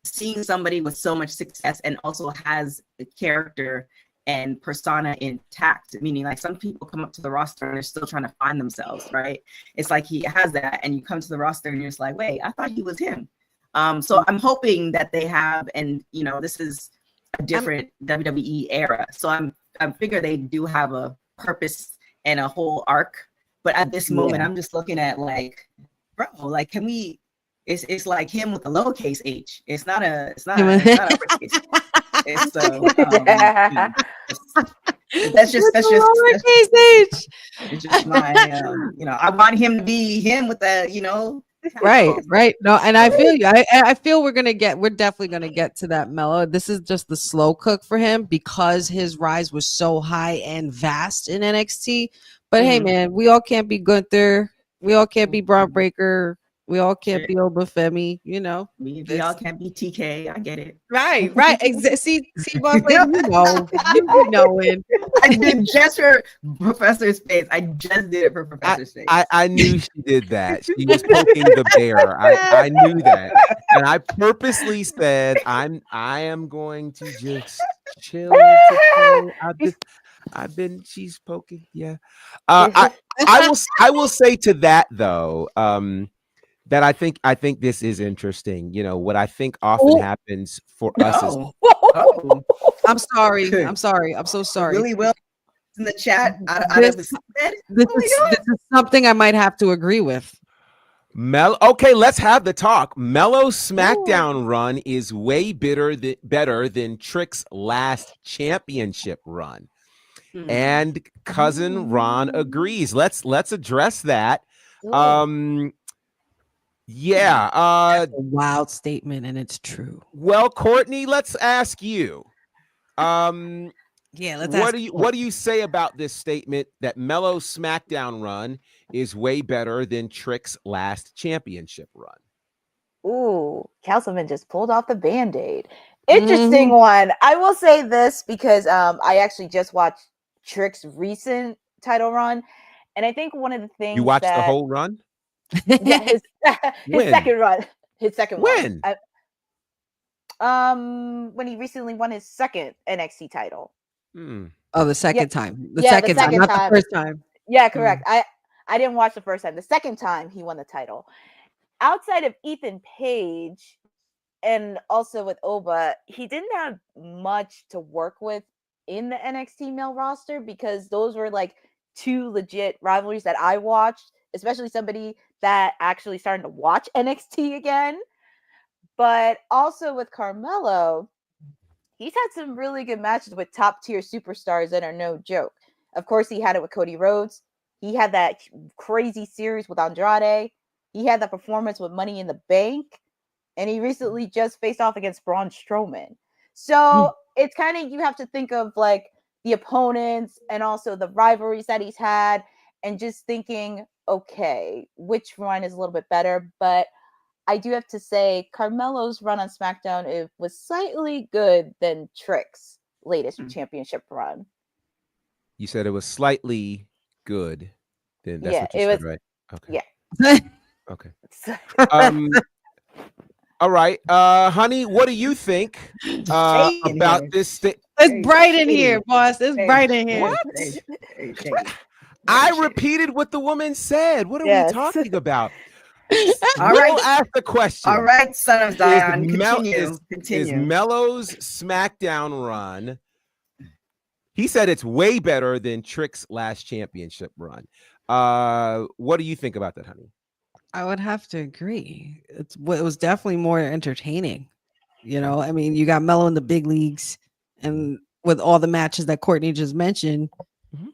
seeing somebody with so much success and also has a character and persona intact, meaning like some people come up to the roster and they're still trying to find themselves, right? It's like he has that, and you come to the roster and you're just like, wait, I thought he was him. So I'm hoping that they have, and this is a different WWE era, so I figure they do have a purpose and a whole arc. But at this moment, I'm just looking at like, bro, like, can we? It's like him with a lowercase h. It's not uppercase. It's that's just lowercase h. It's just my I want him to be him with the Right. No, and I feel you. I feel we're definitely gonna get to that, Melo. This is just the slow cook for him because his rise was so high and vast in NXT. But hey, man, we all can't be Gunther. We all can't be Braun Breaker. We all can't be Obafemi. You know, we all can't be TK. I get it. Right. See, boss lady, you be knowing. I did just for Professor's face. I just did it for Professor's face. I knew she did that. She was poking the bear. I knew that, and I purposely said I am going to just chill today. She's poking. Yeah. I will say to that though. That I think this is interesting. You know, what I think often happens for us is I'm sorry. I'm so sorry. Really well in the chat. This is something I might have to agree with. Okay, let's have the talk. Melo's SmackDown run is way better than Trick's last championship run. And cousin Ron agrees. Let's address that. Yeah, that's a wild statement, and it's true. Well, Courtney, let's ask you. What do you say about this statement that Melo's SmackDown run is way better than Trick's last championship run? Ooh, Councilman just pulled off the Band-Aid. Interesting one. I will say this because I actually just watched Trick's recent title run, and I think one of the things you watched the whole run. Yeah, his second run. His second when? Run. When he recently won his second NXT title. Oh, the second time. The second time, not the first time. Yeah, correct. I didn't watch the first time. The second time he won the title. Outside of Ethan Page and also with Oba, he didn't have much to work with in the NXT male roster because those were like two legit rivalries that I watched, especially somebody that actually started to watch NXT again. But also with Carmelo, he's had some really good matches with top tier superstars that are no joke. Of course, he had it with Cody Rhodes. He had that crazy series with Andrade. He had that performance with Money in the Bank. And he recently just faced off against Braun Strowman. So it's kind of, you have to think of like the opponents and also the rivalries that he's had and just thinking, okay, which run is a little bit better? But I do have to say Carmelo's run on SmackDown was slightly good than Trick's latest championship run. You said it was slightly good. Then that's what you said, right? Okay. Yeah. Okay. All right. Honey, what do you think about this thing? It's bright in here, boss. It's bright in here. What? I repeated what the woman said. What are we talking about? All right. Ask the question. All right, son of Zion. Continue. Is Melo's SmackDown run? He said it's way better than Trick's last championship run. What do you think about that, honey? I would have to agree. It was definitely more entertaining. You know, I mean, you got Melo in the big leagues, and with all the matches that Courtney just mentioned,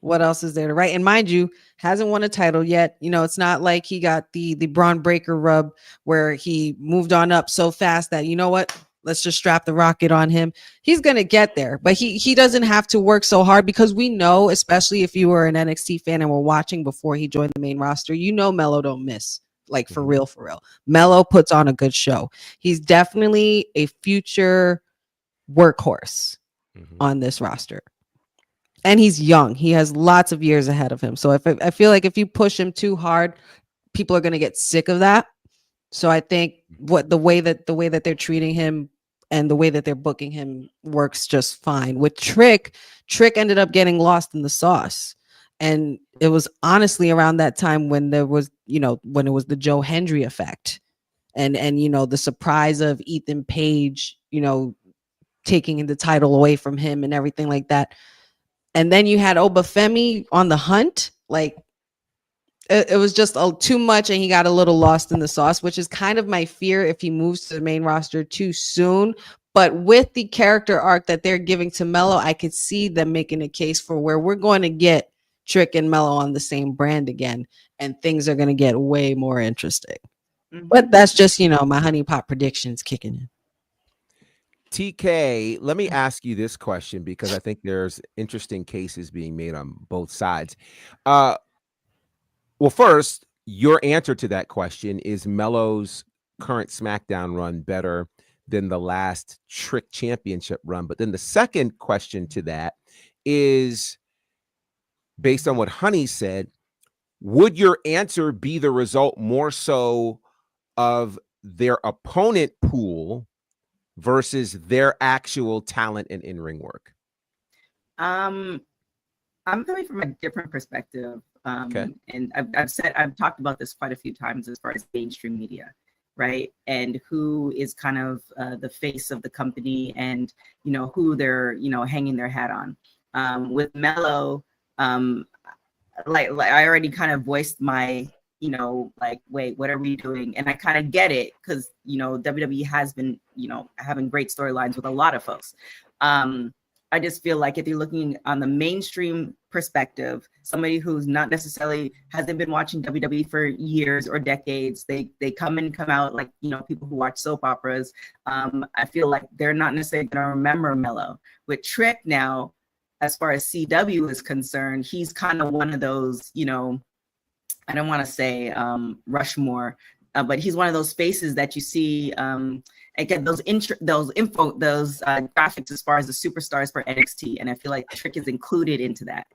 what else is there to write? And mind you, hasn't won a title yet. You know, it's not like he got the Braun Breaker rub where he moved on up so fast that, you know what, let's just strap the rocket on him. He's going to get there, but he doesn't have to work so hard because we know, especially if you were an NXT fan and were watching before he joined the main roster, you know Melo don't miss. Like for real. Melo puts on a good show. He's definitely a future workhorse on this roster. And he's young. He has lots of years ahead of him. So I feel like if you push him too hard, people are going to get sick of that. So I think the way that they're treating him and the way that they're booking him works just fine. With Trick ended up getting lost in the sauce. And it was honestly around that time when there was, when it was the Joe Hendry effect and the surprise of Ethan Page, taking the title away from him and everything like that. And then you had Obafemi on the hunt. Like it was just too much and he got a little lost in the sauce, which is kind of my fear if he moves to the main roster too soon. But with the character arc that they're giving to Melo, I could see them making a case for where we're going to get Trick and Melo on the same brand again, and things are going to get way more interesting. But that's just, my honey pot predictions kicking in. TK, let me ask you this question because I think there's interesting cases being made on both sides. Well, first, your answer to that question is Melo's current SmackDown run better than the last Trick Championship run. But then the second question to that is, based on what Honey said, would your answer be the result more so of their opponent pool versus their actual talent and in-ring work? I'm coming from a different perspective. Okay. And I've talked about this quite a few times as far as mainstream media, right? And who is kind of the face of the company, and who they're hanging their hat on. With Melo, like I already kind of voiced my wait, what are we doing? And I kind of get it, because WWE has been having great storylines with a lot of folks. I just feel like if you're looking on the mainstream perspective, somebody who's not necessarily hasn't been watching WWE for years or decades, they come in, come out, like people who watch soap operas. I feel like they're not necessarily going to remember Melo. With Trick now, as far as CW is concerned, he's kind of one of those, I don't want to say Rushmore, but he's one of those faces that you see. Again, those graphics as far as the superstars for NXT, and I feel like Trick is included into that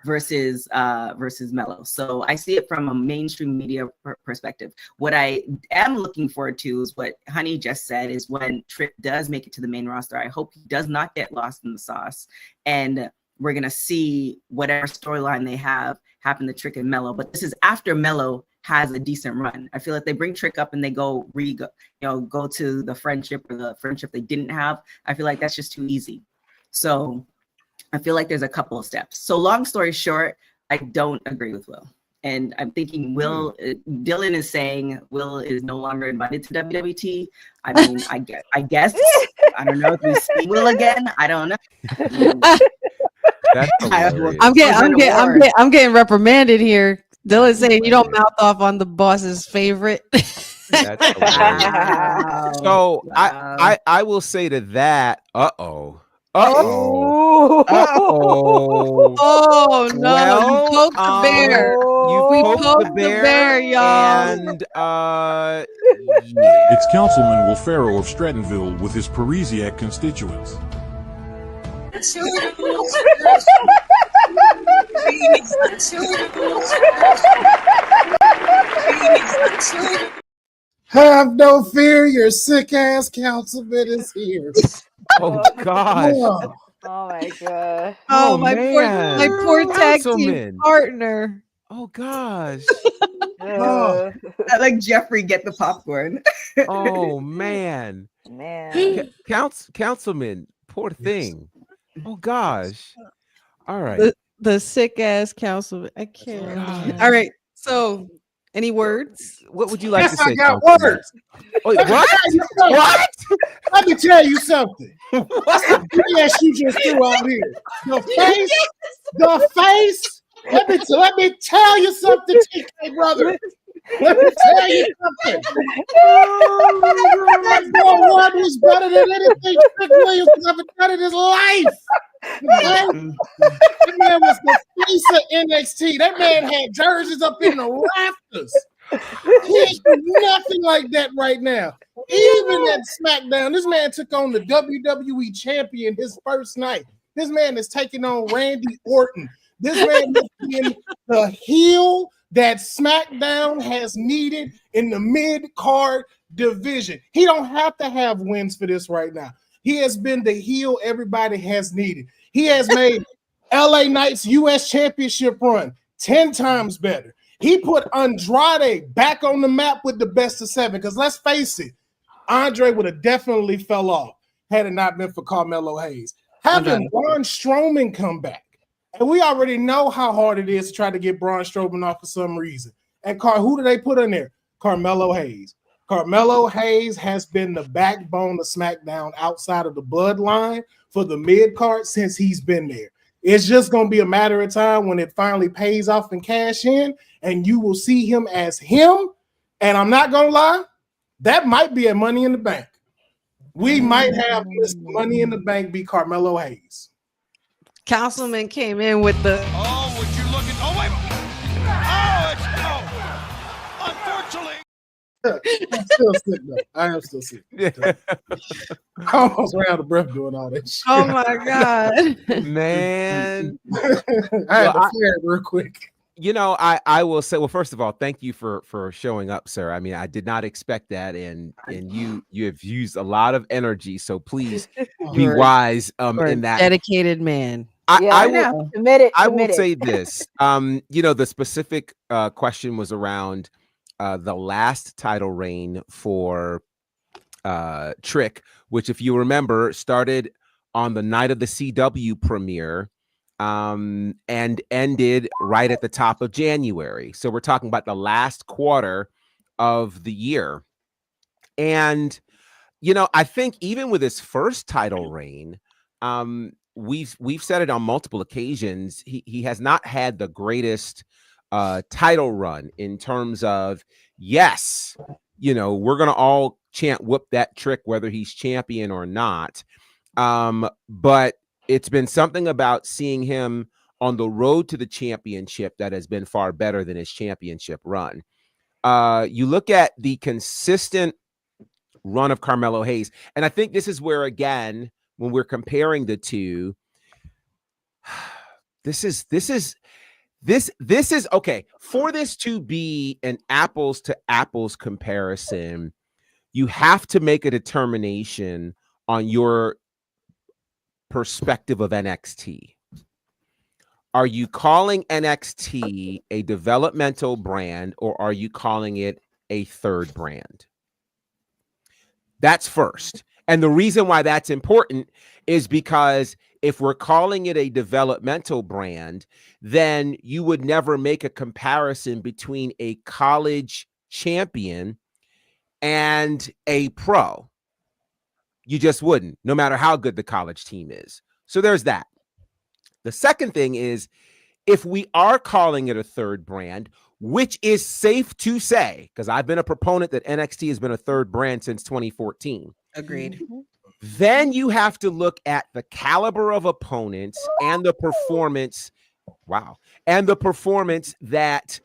versus Melo. So I see it from a mainstream media perspective. What I am looking forward to is what Honey just said, is when Trick does make it to the main roster, I hope he does not get lost in the sauce, and we're gonna see whatever storyline they have happen to Trick and Melo. But this is after Melo has a decent run. I feel like they bring Trick up and they go to the friendship, or the friendship they didn't have. I feel like that's just too easy. So I feel like there's a couple of steps. So long story short, I don't agree with Will. And I'm thinking Dylan is saying Will is no longer invited to WWT. I mean, I guess, I don't know if we see Will again. I don't know. That's hilarious. I'm getting reprimanded here. Dylan saying you don't mouth off on the boss's favorite. That's hilarious. So Wow. I will say to that, Oh no! Well, you poked the bear. You poked the bear, y'all. And yeah. It's Councilman Will Pharaoh of Strattonville with his Parisiac constituents. Have no fear, your sick ass councilman is here. Oh gosh. Oh, Oh my god. Oh, Oh, my man. poor tag team Councilman. partner. Oh gosh. Oh. I like Jeffrey get the popcorn. Oh man. Man. Councilman, poor thing. Oh gosh. All right. The sick ass councilman. I can't. God. All right. So, any words? What would you like Yes, to say? I got Councilman? words. Oh, Let me what? tell you something. What? Let me tell you something. Yes, you just threw out here. The face. Let me tell you something, TK brother. Let me tell you something. That boy one was better than anything Trick Williams has ever done in his life. Okay? That man was the face of NXT. That man had jerseys up in the rafters. He ain't doing nothing like that right now. Even at SmackDown, this man took on the WWE champion his first night. This man is taking on Randy Orton. This man is being the heel that SmackDown has needed in the mid-card division. He don't have to have wins for this right now. He has been the heel everybody has needed. He has made LA Knight's US Championship run 10 times better. He put Andrade back on the map with the best of 7, because let's face it, Andre would have definitely fell off had it not been for Carmelo Hayes. Having Braun Strowman come back, and we already know how hard it is to try to get Braun Strowman off for some reason. And who do they put in there? Carmelo Hayes. Carmelo Hayes has been the backbone of SmackDown outside of the bloodline for the mid-card since he's been there. It's just going to be a matter of time when it finally pays off and cash in, and you will see him as him And I'm not gonna lie, that might be a Money in the Bank. We might have this Money in the Bank be Carmelo Hayes. Councilman came in with the. Oh, would you look at? Oh, wait. Oh, it's unfortunately. I'm still sick though. I am still sick. I almost ran out of breath doing all that shit. Oh my God, man! I had to flare it real quick. You know, I will say, well, first of all, thank you for showing up, sir. I mean, I did not expect that, and you have used a lot of energy, so please be wise in that. Dedicated man. I will committed. I will say this. You know, the specific question was around the last title reign for Trick, which, if you remember, started on the night of the CW premiere. And ended right at the top of January. So we're talking about the last quarter of the year. And, you know, I think even with his first title reign, we've said it on multiple occasions, he has not had the greatest title run in terms of, yes, you know, we're going to all chant whoop that Trick, whether he's champion or not. But it's been something about seeing him on the road to the championship that has been far better than his championship run. You look at the consistent run of Carmelo Hayes, and I think this is where, again, when we're comparing the two, this is okay. For this to be an apples to apples comparison, you have to make a determination on your perspective of NXT. Are you calling NXT a developmental brand, or are you calling it a third brand? That's first. And the reason why that's important is because if we're calling it a developmental brand, then you would never make a comparison between a college champion and a pro. You just wouldn't, no matter how good the college team is. So there's that. The second thing is, if we are calling it a third brand, which is safe to say, because I've been a proponent that NXT has been a third brand since 2014. Agreed. Then you have to look at the caliber of opponents and the performance. Wow. And the performance that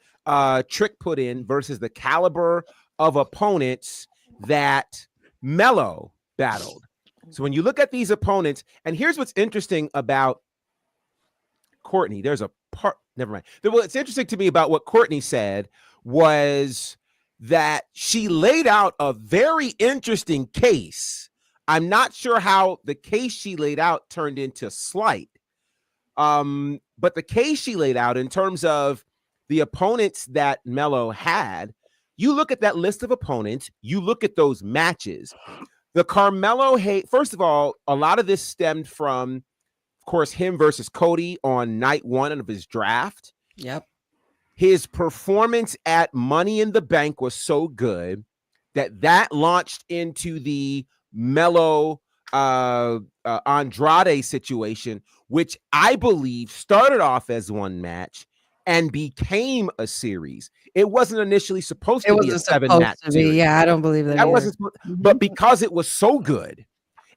Trick put in versus the caliber of opponents that Melo battled. So when you look at these opponents, and here's what's interesting about Courtney, there's a part, never mind. What's interesting to me about what Courtney said was that she laid out a very interesting case. I'm not sure how the case she laid out turned into slight. But the case she laid out in terms of the opponents that Melo had, you look at that list of opponents, you look at those matches. The Carmelo Hayes, first of all, a lot of this stemmed from, of course, him versus Cody on night one of his draft. Yep. His performance at Money in the Bank was so good that launched into the Melo Andrade situation, which I believe started off as one match and became a series. It wasn't initially supposed to be a 7-match series. Yeah, I don't believe that. Wasn't, but because it was so good.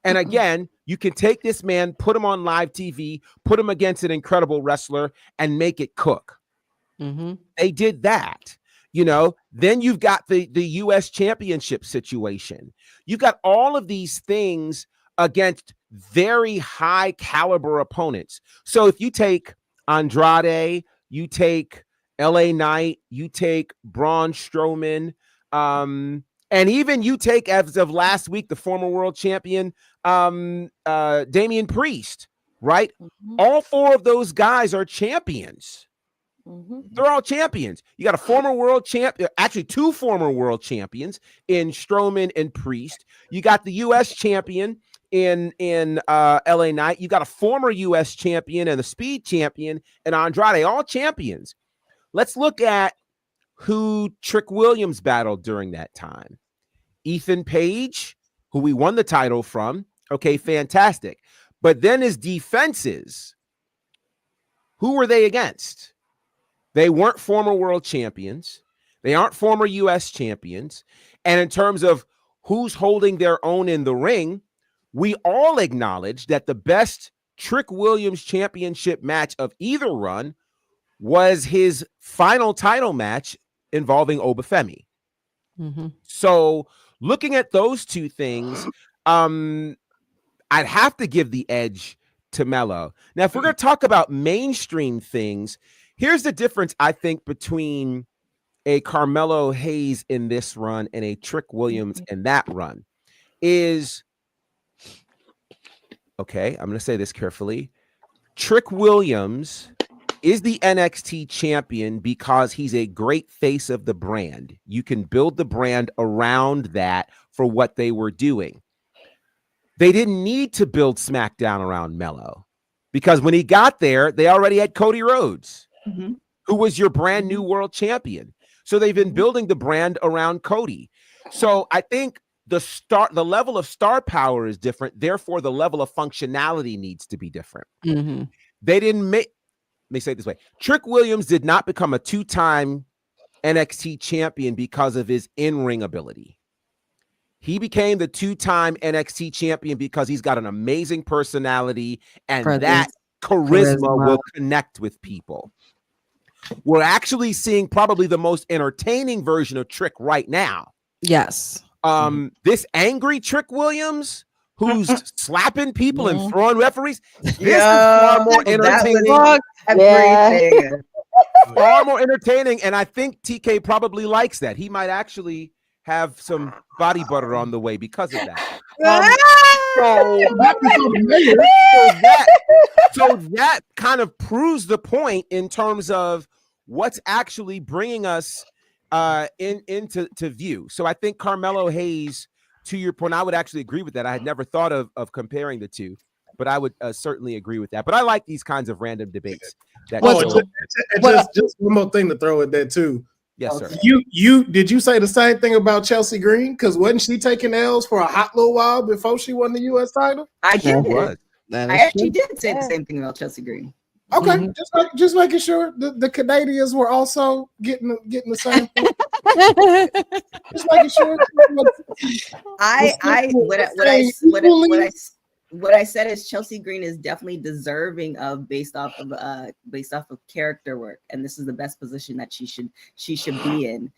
And again, you can take this man, put him on live TV, put him against an incredible wrestler, and make it cook. They did that. You know, then you've got the U.S. championship situation. You've got all of these things against very high caliber opponents. So if you take Andrade, you take LA Knight, you take Braun Strowman, and even you take, as of last week, the former world champion, Damian Priest, right? All four of those guys are champions. They're all champions. You got a former world champion, actually two former world champions in Strowman and Priest. You got the U.S. champion in LA Knight. You got a former U.S. champion and the speed champion and Andrade, all champions. Let's look at who Trick Williams battled during that time. Ethan Page, who we won the title from. Okay, fantastic. But then his defenses, who were they against? They weren't former world champions. They aren't former U.S. champions. And in terms of who's holding their own in the ring, we all acknowledge that the best Trick Williams championship match of either run was his final title match involving Obafemi. So looking at those two things, I'd have to give the edge to Melo. Now, if we're going to talk about mainstream things, here's the difference, I think, between a Carmelo Hayes in this run and a Trick Williams in that run is, okay, I'm going to say this carefully. Trick Williams is the NXT champion because he's a great face of the brand. You can build the brand around that for what they were doing. They didn't need to build SmackDown around Melo because when he got there, they already had Cody Rhodes, who was your brand new world champion. So they've been building the brand around Cody. So I think the level of star power is different. Therefore, the level of functionality needs to be different. They didn't make, let me say it this way. Trick Williams did not become a 2-time NXT champion because of his in-ring ability. He became the 2-time NXT champion because he's got an amazing personality and that charisma will connect with people. We're actually seeing probably the most entertaining version of Trick right now. Yes. This angry Trick Williams who's slapping people and throwing referees. This is far more entertaining. Far more entertaining, and I think TK probably likes that. He might actually have some body butter on the way because of that. So that kind of proves the point in terms of what's actually bringing us into view. So I think Carmelo Hayes, to your point, I would actually agree with that. I had never thought of comparing the two, but I would certainly agree with that. But I like these kinds of random debates. Just one more thing to throw at that too. Yes, sir. Did you say the same thing about Chelsea Green? Because wasn't she taking L's for a hot little while before she won the U.S. title? I did. I actually did say the same thing about Chelsea Green. Okay, just making sure the Canadians were also getting the same thing. Just making sure. What I said is Chelsea Green is definitely deserving of based off of character work, and this is the best position that she should be in.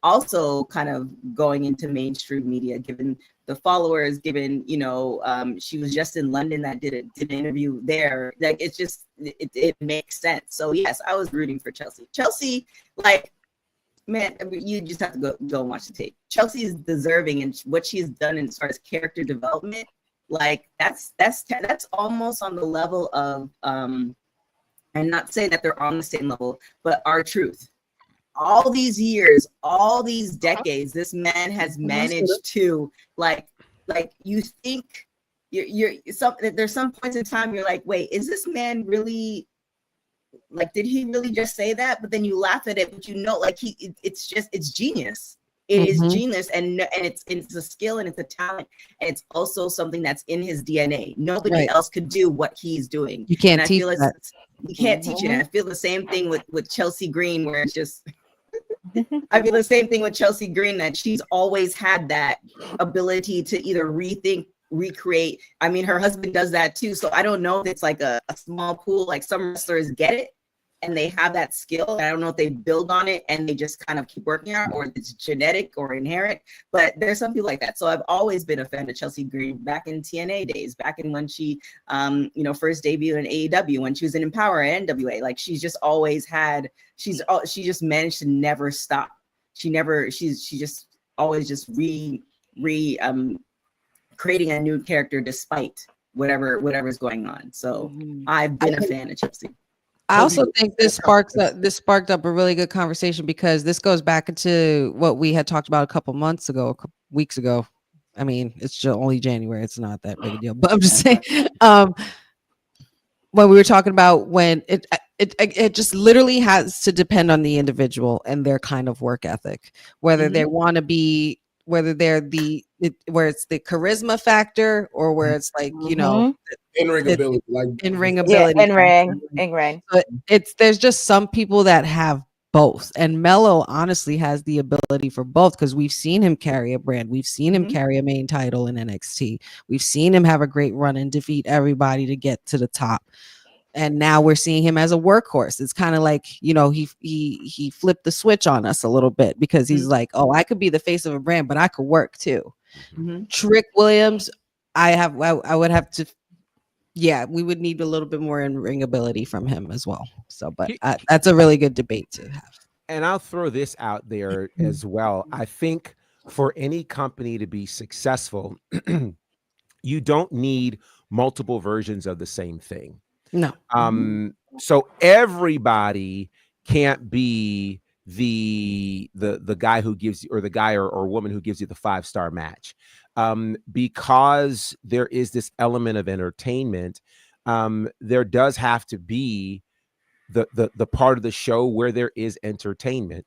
Also, kind of going into mainstream media, given the followers, given she was just in London that did an interview there. Like it makes sense. So yes, I was rooting for Chelsea. Chelsea, like, man, you just have to go and watch the tape. Chelsea is deserving, and what she's done as far as character development, like that's almost on the level of and not saying that they're on the same level, but R-Truth. All these years, all these decades, this man has managed to like you think there's some points in time you're like, wait, is this man really, like, did he really just say that? But then you laugh at it, but like it's genius. It is genius, and it's a skill and it's a talent, and it's also something that's in his DNA. Nobody else could do what he's doing. You can't teach that. You can't teach it. And I feel the same thing with Chelsea Green, where it's just I feel the same thing with Chelsea Green, that she's always had that ability to either rethink, recreate. I mean, her husband does that too. So I don't know if it's like a small pool, like some wrestlers get it and they have that skill. I don't know if they build on it and they just kind of keep working on it, or it's genetic or inherent, but there's some people like that. So I've always been a fan of Chelsea Green back in TNA days, back in when she, first debuted in AEW, when she was in Empower and NWA. Like, she's just always had, she just managed to never stop. She just always just creating a new character despite whatever's going on. So I've been a fan of Chelsea. I also think this sparked up a really good conversation, because this goes back into what we had talked about a couple weeks ago. I mean, it's just only January. It's not that big a deal, but I'm just saying, when we were talking about when it just literally has to depend on the individual and their kind of work ethic, whether they want to be, whether they're where it's the charisma factor, or where it's like, in-ring ability, in-ring ability. In-ring. But there's just some people that have both. And Melo honestly has the ability for both, because we've seen him carry a brand. We've seen him carry a main title in NXT. We've seen him have a great run and defeat everybody to get to the top. And now we're seeing him as a workhorse. It's kind of like, you know, he flipped the switch on us a little bit, because he's like, oh, I could be the face of a brand, but I could work too. Trick Williams, I would have to, we would need a little bit more in ring ability from him as well. So, but that's a really good debate to have. And I'll throw this out there as well. I think for any company to be successful, you don't need multiple versions of the same thing. No. So everybody can't be the guy who gives you, or the guy or woman who gives you the 5-star match, because there is this element of entertainment. There does have to be the part of the show where there is entertainment,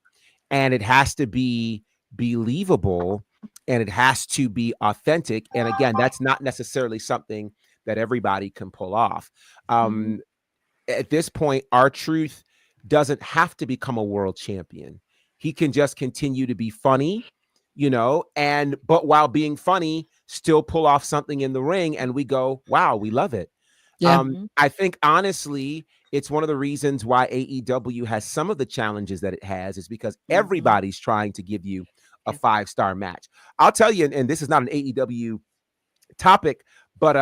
and it has to be believable, and it has to be authentic. And again, that's not necessarily something that everybody can pull off. At this point, R-Truth doesn't have to become a world champion. He can just continue to be funny, you know, but while being funny, still pull off something in the ring, and we go, wow, we love it. I think honestly, it's one of the reasons why AEW has some of the challenges that it has, is because everybody's trying to give you a 5-star match. I'll tell you, and this is not an AEW topic, but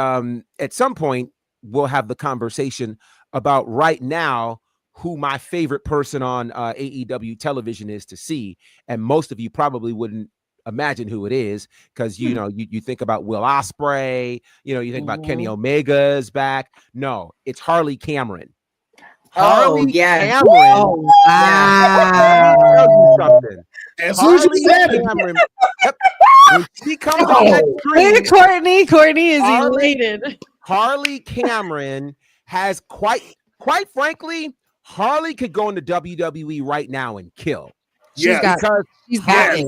at some point we'll have the conversation about right now who my favorite person on AEW television is to see. And most of you probably wouldn't imagine who it is, because you know, you think about Will Ospreay, you know, you think about Kenny Omega's back. No, it's Harley Cameron. Harley Cameron. Oh, wow. Let me tell you something. As soon as you said it. Cameron, when she comes on that screen, Courtney is elated. Harley Cameron has quite frankly, Harley could go into WWE right now and kill. She's got it.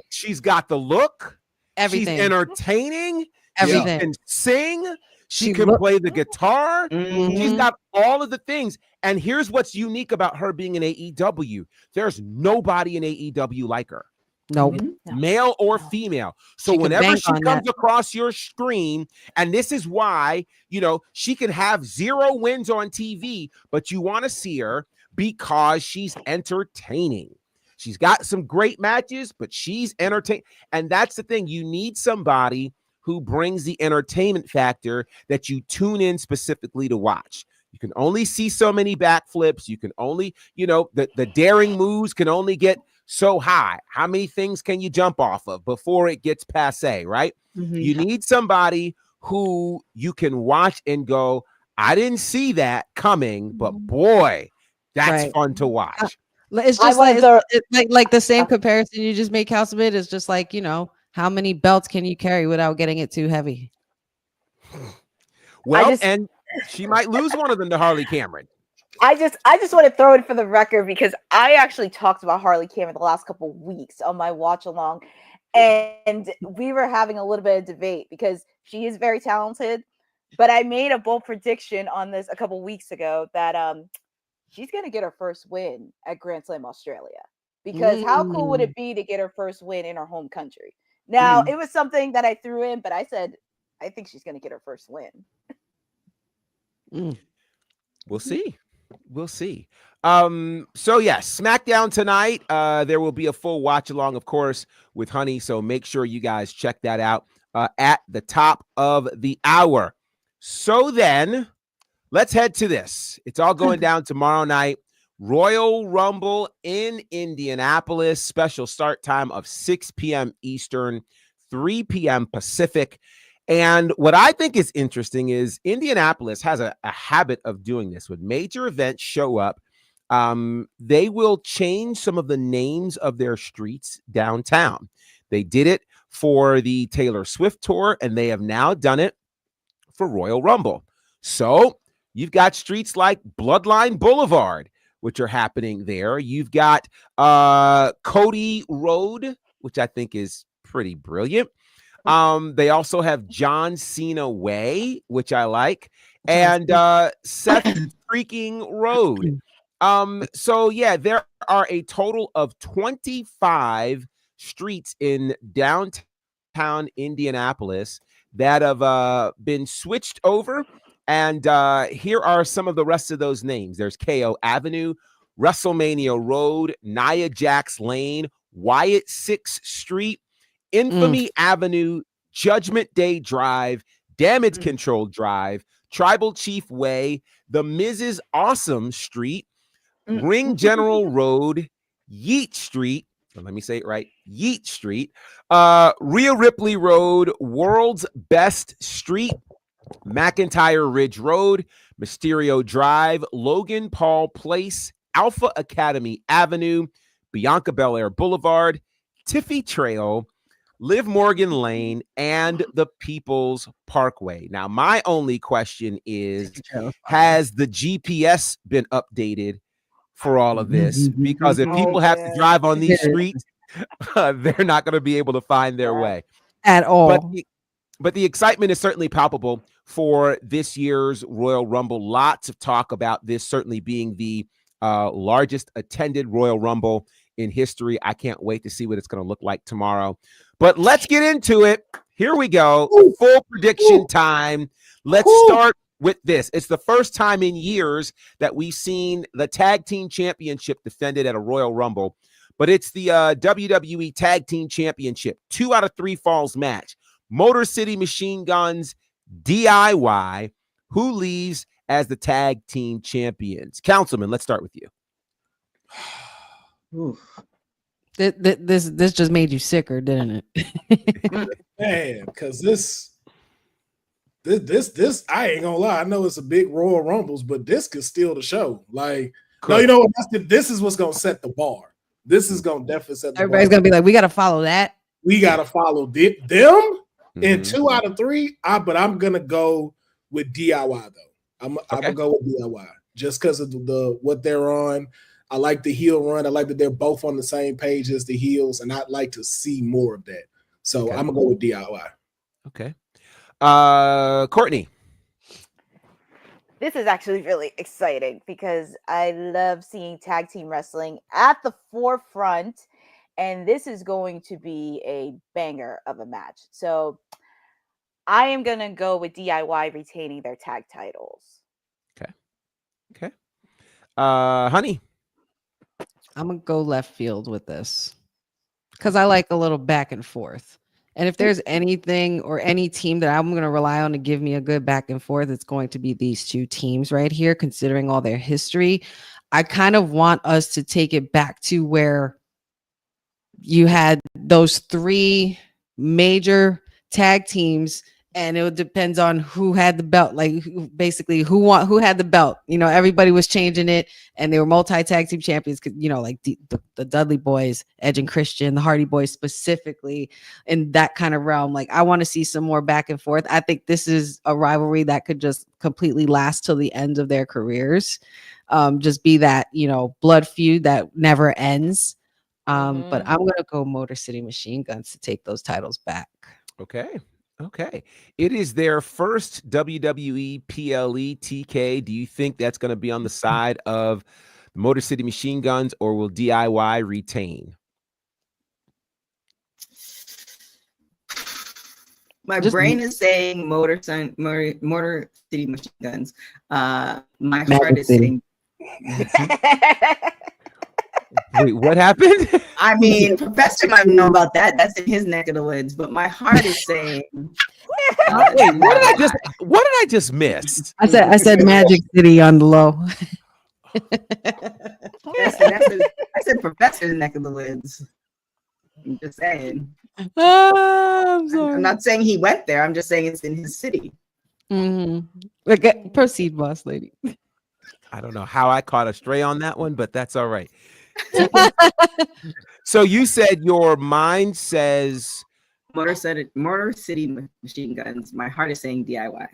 She's got the look. Everything. She's entertaining. Everything. She can sing. She can play the guitar. She's got all of the things. And here's what's unique about her being in AEW. There's nobody in AEW like her. No. Male or female. So whenever she comes across your screen, and this is why, you know, she can have 0 wins on TV, but you want to see her because she's entertaining. She's got some great matches, but she's entertaining. And that's the thing. You need somebody who brings the entertainment factor that you tune in specifically to watch. You can only see so many backflips. You can only, you know, the daring moves can only get so high. How many things can you jump off of before it gets passe, right? You need somebody who you can watch and go, I didn't see that coming, but boy, that's fun to watch. It's just like the same comparison you just made, Councilman. It's just like, you know, how many belts can you carry without getting it too heavy? Well, and she might lose one of them to Harley Cameron. I just want to throw it for the record, because I actually talked about Harley Cameron the last couple of weeks on my watch along, and we were having a little bit of debate because she is very talented, but I made a bold prediction on this a couple weeks ago that she's going to get her first win at Grand Slam Australia, because how cool would it be to get her first win in her home country? Now, it was something that I threw in, but I said, I think she's going to get her first win. We'll see. We'll see. So yes, SmackDown tonight. There will be a full watch along, of course, with Honey. So make sure you guys check that out at the top of the hour. So then let's head to this. It's all going down tomorrow night. Royal Rumble in Indianapolis. Special start time of 6 p.m. Eastern, 3 p.m. Pacific. And what I think is interesting is Indianapolis has a habit of doing this. When major events show up, they will change some of the names of their streets downtown. They did it for the Taylor Swift tour, and they have now done it for Royal Rumble. So you've got streets like Bloodline Boulevard, which are happening there. You've got Cody Road, which I think is pretty brilliant. They also have John Cena Way, which I like, and Seth freaking Road. So yeah, there are a total of 25 streets in downtown Indianapolis that have been switched over. And here are some of the rest of those names. There's KO Avenue, WrestleMania Road, Nia Jax Lane, Wyatt 6th Street, Infamy Avenue, Judgment Day Drive, Damage Control Drive, Tribal Chief Way, the Mrs. Awesome Street, Ring General Road, Yeet Street. Let me say it right. Yeet Street, Rhea Ripley Road, World's Best Street, McIntyre Ridge Road, Mysterio Drive, Logan Paul Place, Alpha Academy Avenue, Bianca Belair Boulevard, Tiffy Trail, Liv Morgan Lane, and the People's Parkway. Now, my only question is, has the GPS been updated for all of this? Because if people have to drive on these streets, they're not going to be able to find their way at all. But the excitement is certainly palpable for this year's Royal Rumble. Lots of talk about this certainly being the largest attended Royal Rumble in history. I can't wait to see what it's going to look like tomorrow. But let's get into it. Here we go. Full prediction time. Let's start with this. It's the first time in years that we've seen the Tag Team Championship defended at a Royal Rumble. But it's the WWE Tag Team Championship. 2 out of 3 falls match. Motor City Machine Guns, DIY. Who leaves as the tag team champions? Councilman, let's start with you. This just made you sicker, didn't it? Man, because this I ain't gonna lie. I know it's a big Royal Rumbles, but this could steal the show. Like, no, you know what? This is what's gonna set the bar. This is gonna definitely set the bar. Everybody's gonna be like, we gotta follow that. We gotta follow them. In 2 out of 3, but I'm gonna go with DIY though. I'm gonna go with DIY just because of the what they're on. I like the heel run. I like that they're both on the same page as the heels, and I'd like to see more of that. So I'm gonna go with DIY. Okay. Courtney. This is actually really exciting because I love seeing tag team wrestling at the forefront. And this is going to be a banger of a match. So I am going to go with DIY retaining their tag titles. Okay. Honey. I'm going to go left field with this because I like a little back and forth. And if there's anything or any team that I'm going to rely on to give me a good back and forth, it's going to be these two teams right here, considering all their history. I kind of want us to take it back to where you had those 3 major tag teams, and it depends on who had the belt. Like basically who had the belt. You know, everybody was changing it, and they were multi-tag team champions. You know, like the Dudley Boys, Edge and Christian, the Hardy Boys specifically in that kind of realm. Like I want to see some more back and forth. I think this is a rivalry that could just completely last till the end of their careers. Just be that, you know, blood feud that never ends. But I'm going to go Motor City Machine Guns to take those titles back. Okay. It is their first WWE PLE TK. Do you think that's going to be on the side of the Motor City Machine Guns, or will DIY retain? My brain is saying Motor City Machine Guns. My heart is saying... Wait, what happened? I mean, Professor might know about that. That's in his neck of the woods. But my heart is saying. Wait, what did I just miss? I said Magic City on the low. I said Professor's neck of the woods. I'm just saying. I'm not saying he went there. I'm just saying it's in his city. Okay, proceed, boss lady. I don't know how I caught a stray on that one, but that's all right. So you said your mind says Motor City Machine Guns. My heart is saying DIY.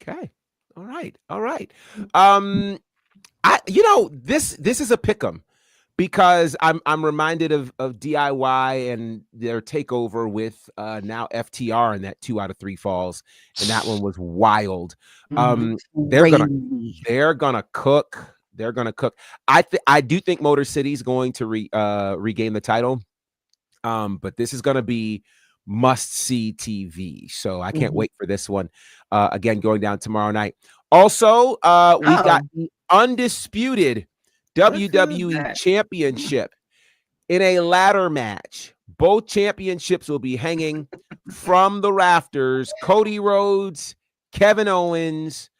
Okay. All right. This is a pick'em because I'm reminded of DIY and their takeover with now FTR in that 2 out of 3 falls, and that one was wild. They're gonna cook. They're gonna cook. I do think Motor City's going to regain the title, but this is gonna be must-see TV. So I can't wait for this one. Again, going down tomorrow night. Also, we got the undisputed WWE Championship in a ladder match. Both championships will be hanging from the rafters. Cody Rhodes, Kevin Owens.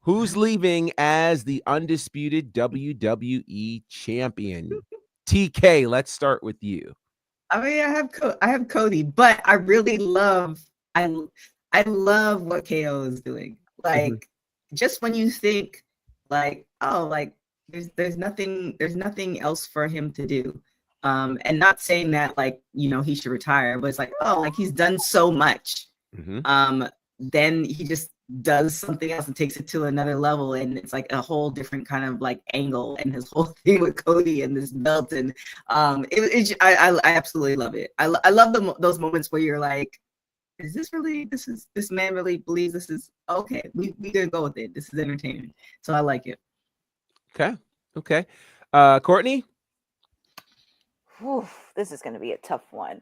Who's leaving as the undisputed WWE champion? TK, let's start with you. I mean, I have Cody, but I really love I love what KO is doing. Like, just when you think like, oh, like there's nothing else for him to do. And not saying that like, you know, he should retire, but it's like, oh, like he's done so much. Then he just does something else and takes it to another level, and it's like a whole different kind of like angle, and his whole thing with Cody and this belt, and I absolutely love it. I love those moments where you're like, is this man really believes this is okay? We gonna go with it. This is entertainment, so I like it. Okay. Courtney? Whew, this is going to be a tough one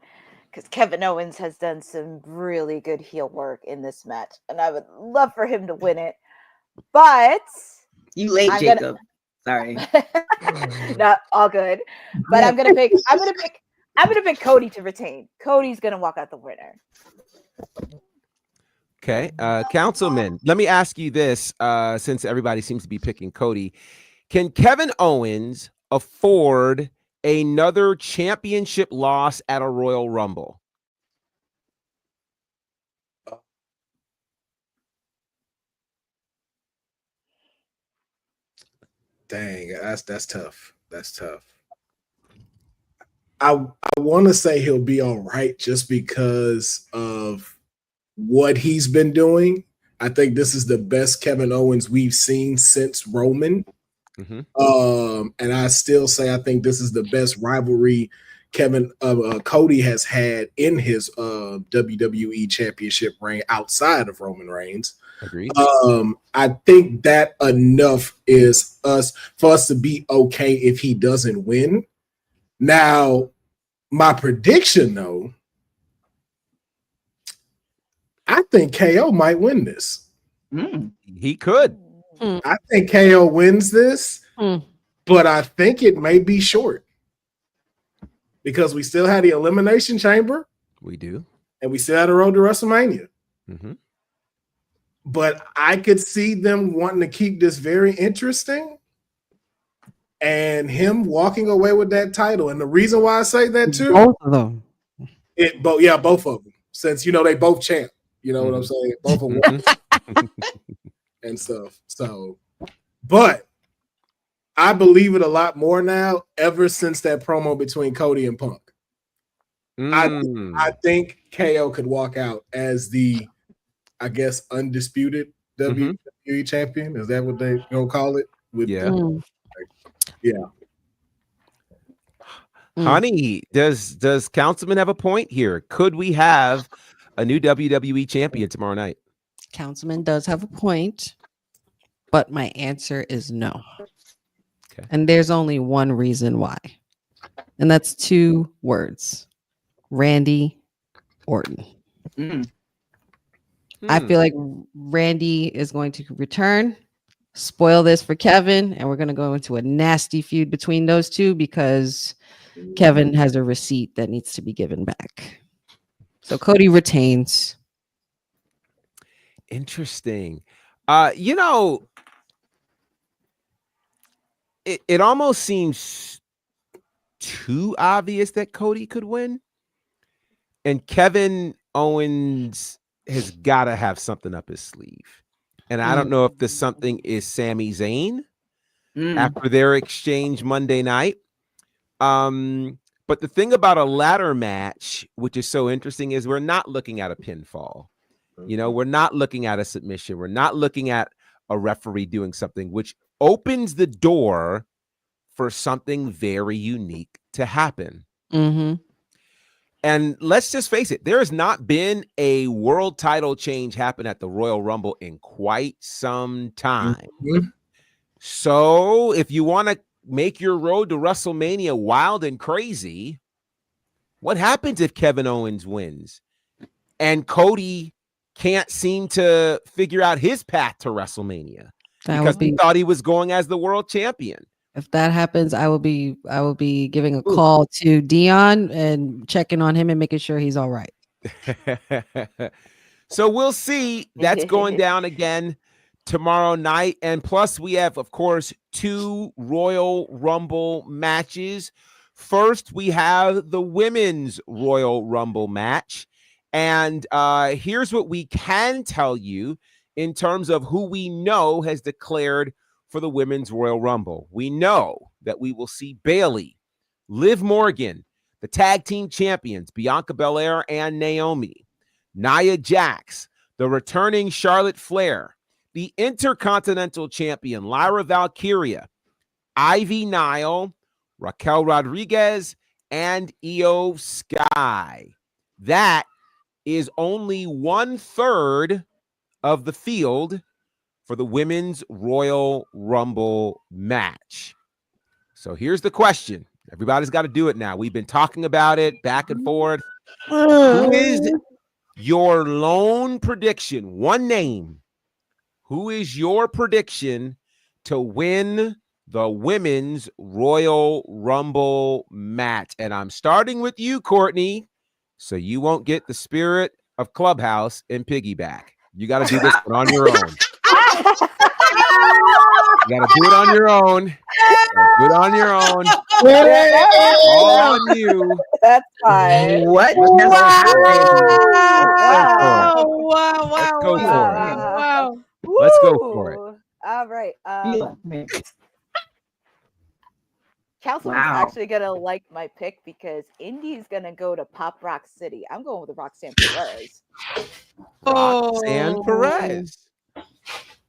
because Kevin Owens has done some really good heel work in this match, and I would love for him to win it. But you late, Jacob. Sorry. Not all good. But I'm gonna pick Cody to retain. Cody's gonna walk out the winner. Okay. Councilman, let me ask you this, since everybody seems to be picking Cody. Can Kevin Owens afford another championship loss at a Royal Rumble? Dang, that's tough. That's tough. I want to say he'll be all right just because of what he's been doing. I think this is the best Kevin Owens we've seen since Roman. And I still say I think this is the best rivalry Cody has had in his WWE Championship reign outside of Roman Reigns. Agreed. I think that enough is for us to be okay if he doesn't win. Now, my prediction though, I think KO might win this. He could. I think KO wins this, but I think it may be short because we still had the Elimination Chamber. We do. And we still had a road to WrestleMania. But I could see them wanting to keep this very interesting and him walking away with that title. And the reason why I say that too, both of them. Both of them. Since, you know, they both champ. You know what I'm saying? Both of them. And stuff. So, but I believe it a lot more now ever since that promo between Cody and Punk. I think KO could walk out as the, I guess, undisputed WWE champion. Is that what they gonna call it? Honey, does Councilman have a point here? Could we have a new WWE champion tomorrow night? Councilman does have a point, but my answer is no. Okay. And there's only one reason why. And that's 2 words. Randy Orton. I feel like Randy is going to return, spoil this for Kevin, and we're going to go into a nasty feud between those two because Kevin has a receipt that needs to be given back. So Cody retains. Interesting. You know, it almost seems too obvious that Cody could win. And Kevin Owens has got to have something up his sleeve. And I don't know if this something is Sami Zayn after their exchange Monday night. But the thing about a ladder match, which is so interesting, is we're not looking at a pinfall. You know, we're not looking at a submission. We're not looking at a referee doing something, which opens the door for something very unique to happen. Mm-hmm. And let's just face it, there has not been a world title change happen at the Royal Rumble in quite some time. Mm-hmm. So if you want to make your road to WrestleMania wild and crazy, what happens if Kevin Owens wins and Cody can't seem to figure out his path to WrestleMania because he thought he was going as the world champion? If that happens, I will be giving a call to Deonne and checking on him and making sure he's all right. So we'll see. That's going down again tomorrow night. And plus, we have, of course, 2 Royal Rumble matches. First, we have the Women's Royal Rumble match. And here's what we can tell you in terms of who we know has declared for the Women's Royal Rumble. We know that we will see Bayley, Liv Morgan, the tag team champions, Bianca Belair and Naomi, Nia Jax, the returning Charlotte Flair, the Intercontinental Champion, Lyra Valkyria, Ivy Nile, Raquel Rodriguez, and Io Sky. That is only 1/3 of the field for the Women's Royal Rumble match. So here's the question. Everybody's got to do it now. We've been talking about it back and forth. Who is your lone prediction? One name. Who is your prediction to win the Women's Royal Rumble match? And I'm starting with you, Courtney, so you won't get the spirit of Clubhouse and piggyback. You got to do this one on your own. You got to do it on your own. Do it on your own. All on you. That's fine. What? Wow. Wow. Let's go for it. Wow. Let's go for it. All right. Councilman's actually gonna like my pick because Indy's gonna go to Pop Rock City. I'm going with Roxanne Perez. Roxanne Perez.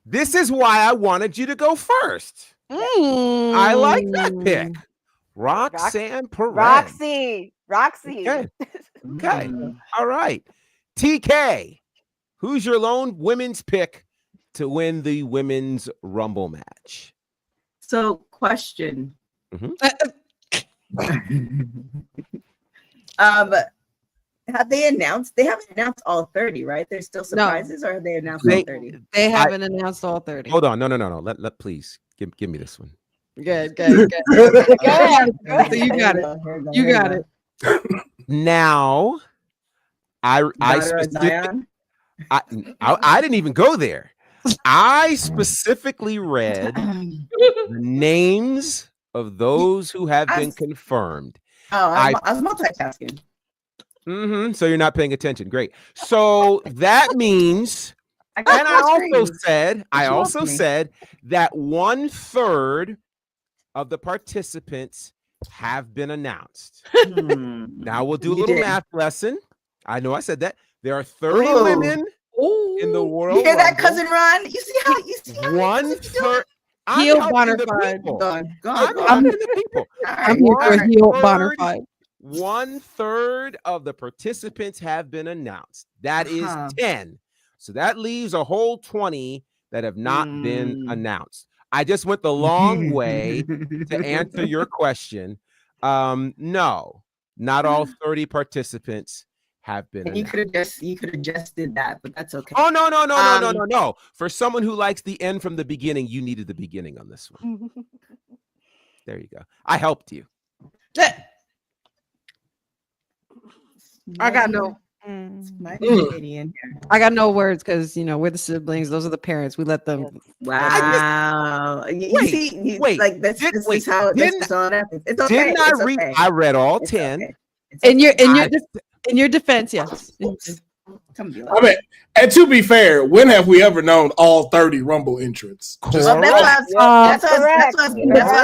This is why I wanted you to go first. I like that pick. Roxanne Perez. Roxy. Okay. All right. TK, who's your lone women's pick to win the Women's Rumble match? So, question. Have they announced? They haven't announced all 30, right? There's still surprises, or have they announced all 30? They haven't announced all 30. Hold on, no. Let please give me this one. Good. So you got it. You got it. Now, I didn't even go there. I specifically read the names of those who have been confirmed. I was multitasking. So you're not paying attention. Great. So that means, I also said that 1/3 of the participants have been announced. Now we'll do a little math lesson. I know I said that. There are 30 women in the world. You hear that, Cousin Ron? You see how 1/3. Heel Bonnerfied. I'm here for heel Bonnerfied. 1/3 of the participants have been announced. That is 10. So that leaves a whole 20 that have not been announced. I just went the long way to answer your question. No, not all 30 participants have been announced. You could have just did that, but that's okay. Oh, no. For someone who likes the end from the beginning, you needed the beginning on this one. There you go. I helped you. I got no words because we're the siblings. Those are the parents. We let them. Wow. Wait. Like this is how it's all happens. It's okay. Didn't I read? Okay. I read all 10. Okay. In your defense, yes. I mean, and to be fair, when have we ever known all 30 Rumble entrants? That's why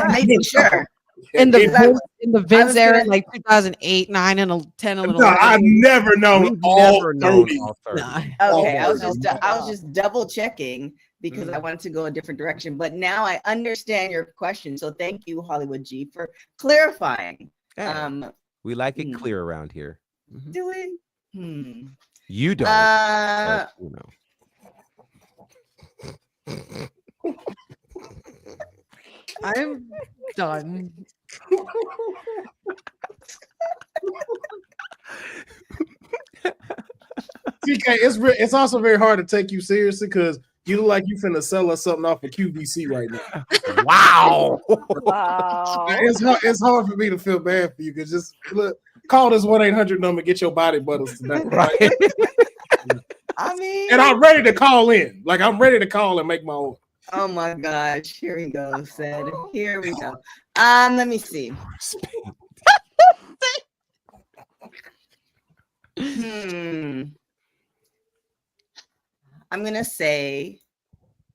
I'm making sure. In the Vince era, like 2008, 9, and 10, a little. No, I've never known all 30. Okay, I was just double checking because I wanted to go a different direction. But now I understand your question. So thank you, Hollywood G, for clarifying. Hey, we like it clear around here. Do we? You don't. But, I'm done. TK, it's also very hard to take you seriously because you look like you finna sell us something off of QVC right now. Wow. It's hard for me to feel bad for you because just look, call this 1-800 number, get your body butters tonight. Right? I mean, and I'm ready to call in. Like I'm ready to call and make my own. Oh my gosh, here we go, Seth. Here we go. Let me see. I'm gonna say,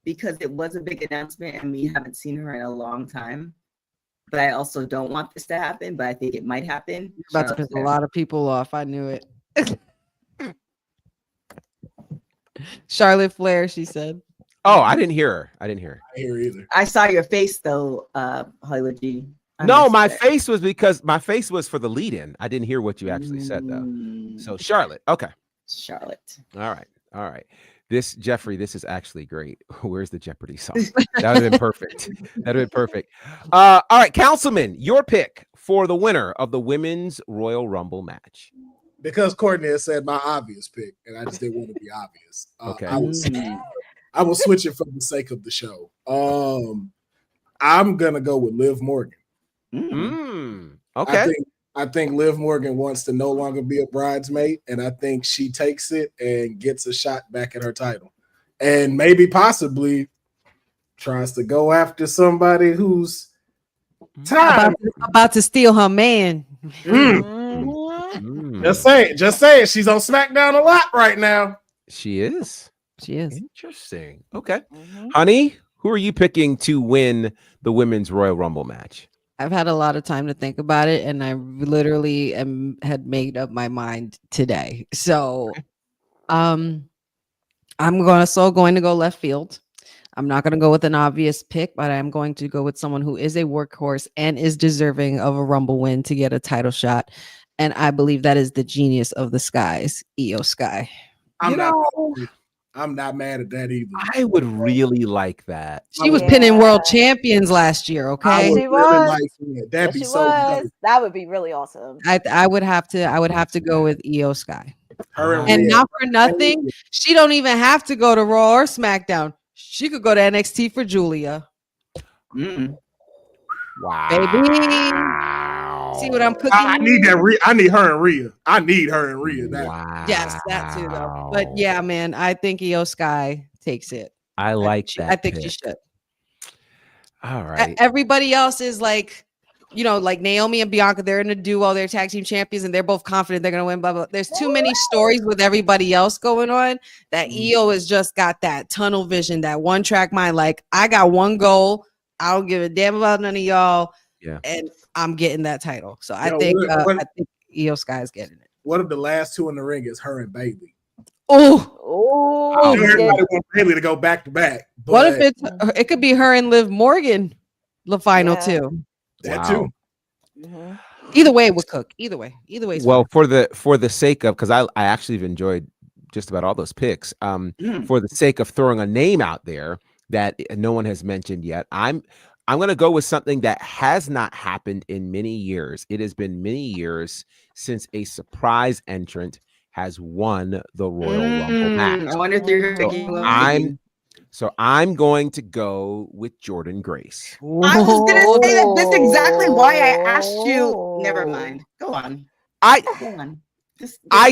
because it was a big announcement and we haven't seen her in a long time, but I also don't want this to happen, but I think it might happen. You're about to piss a lot of people off. I knew it. Charlotte Flair, she said. Oh, I didn't hear her. I didn't hear her. I hear either. I saw your face though, Hollywood G. No, my face was because my face was for the lead-in. I didn't hear what you actually said though. So Charlotte, okay. Charlotte. All right. This Jeffrey, this is actually great. Where's the Jeopardy song? That would have been perfect. That'd have been perfect. All right, Councilman, your pick for the winner of the Women's Royal Rumble match. Because Courtney has said my obvious pick, and I just didn't want to be obvious. Okay. I will switch it for the sake of the show. I'm gonna go with Liv Morgan. Okay. I think Liv Morgan wants to no longer be a bridesmaid, and I think she takes it and gets a shot back at her title, and maybe possibly tries to go after somebody who's about to steal her man. Just say it. She's on SmackDown a lot right now. She is. Interesting. Okay. Honey, who are you picking to win the Women's Royal Rumble match? I've had a lot of time to think about it, and I literally had made up my mind today. So, I'm going to go left field. I'm not going to go with an obvious pick, but I'm going to go with someone who is a workhorse and is deserving of a Rumble win to get a title shot. And I believe that is the genius of the skies, Io Sky. I'm not mad at that either. I would really like that. She was pinning world champions last year. Okay, she was. That'd be so good. That would be really awesome. I would have to go with Io Sky. And not for nothing, she don't even have to go to Raw or SmackDown. She could go to NXT for Julia. Wow, baby. See what I'm cooking? I need that. I need her and Rhea. Wow. Yes, that too, though. But yeah, man, I think Io Sky takes it. I like that. I think she should. All right. Everybody else is like, like Naomi and Bianca. They're in a duo. They're tag team champions, and they're both confident they're gonna win. Blah blah. There's too many stories with everybody else going on that Io has just got that tunnel vision, that one track mind. Like, I got one goal. I don't give a damn about none of y'all. Yeah. And I'm getting that title. So I think Io Sky is getting it. What if the last two in the ring is her and Bailey? Oh, everybody wants Bailey to go back to back. What if it could be her and Liv Morgan, the final two? That too. Either way, it would cook. Either way, well, for the sake of, because I actually have enjoyed just about all those picks. For the sake of throwing a name out there that no one has mentioned yet, I'm going to go with something that has not happened in many years. It has been many years since a surprise entrant has won the Royal Rumble match. I wonder if you're I'm going to go with Jordynne Grace. I was gonna say that. That's exactly why I asked you. Never mind. Go on. I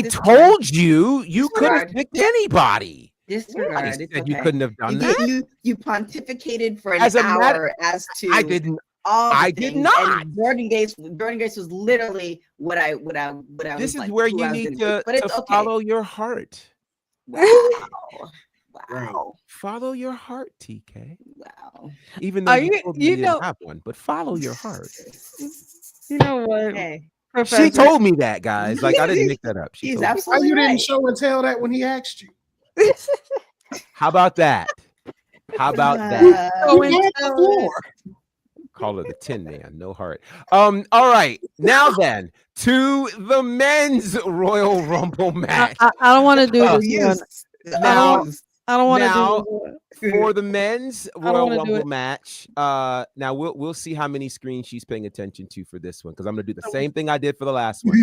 told you could have picked anybody. Disregard. I said you couldn't have done that. You pontificated for an hour as to. I didn't. I did not. And Jordynne Grace was literally what I This is like, where you need to follow your heart. Wow. Follow your heart, TK. Wow. Even though you didn't have one, but follow your heart. You know what? Hey, she told me that, guys. Like, I didn't make that up. He's absolutely you right. didn't show and tell that when he asked you. How about that? How about that? Go You and on the tell floor. Call it the Tin Man, no heart. All right. Now then, to the men's Royal Rumble match. I don't want to do Oh, this one. Now, I don't want to now, do this. for the men's I don't Royal wanna do Rumble it. match, now we'll see how many screens she's paying attention to for this one, because I'm gonna do the same thing I did for the last one.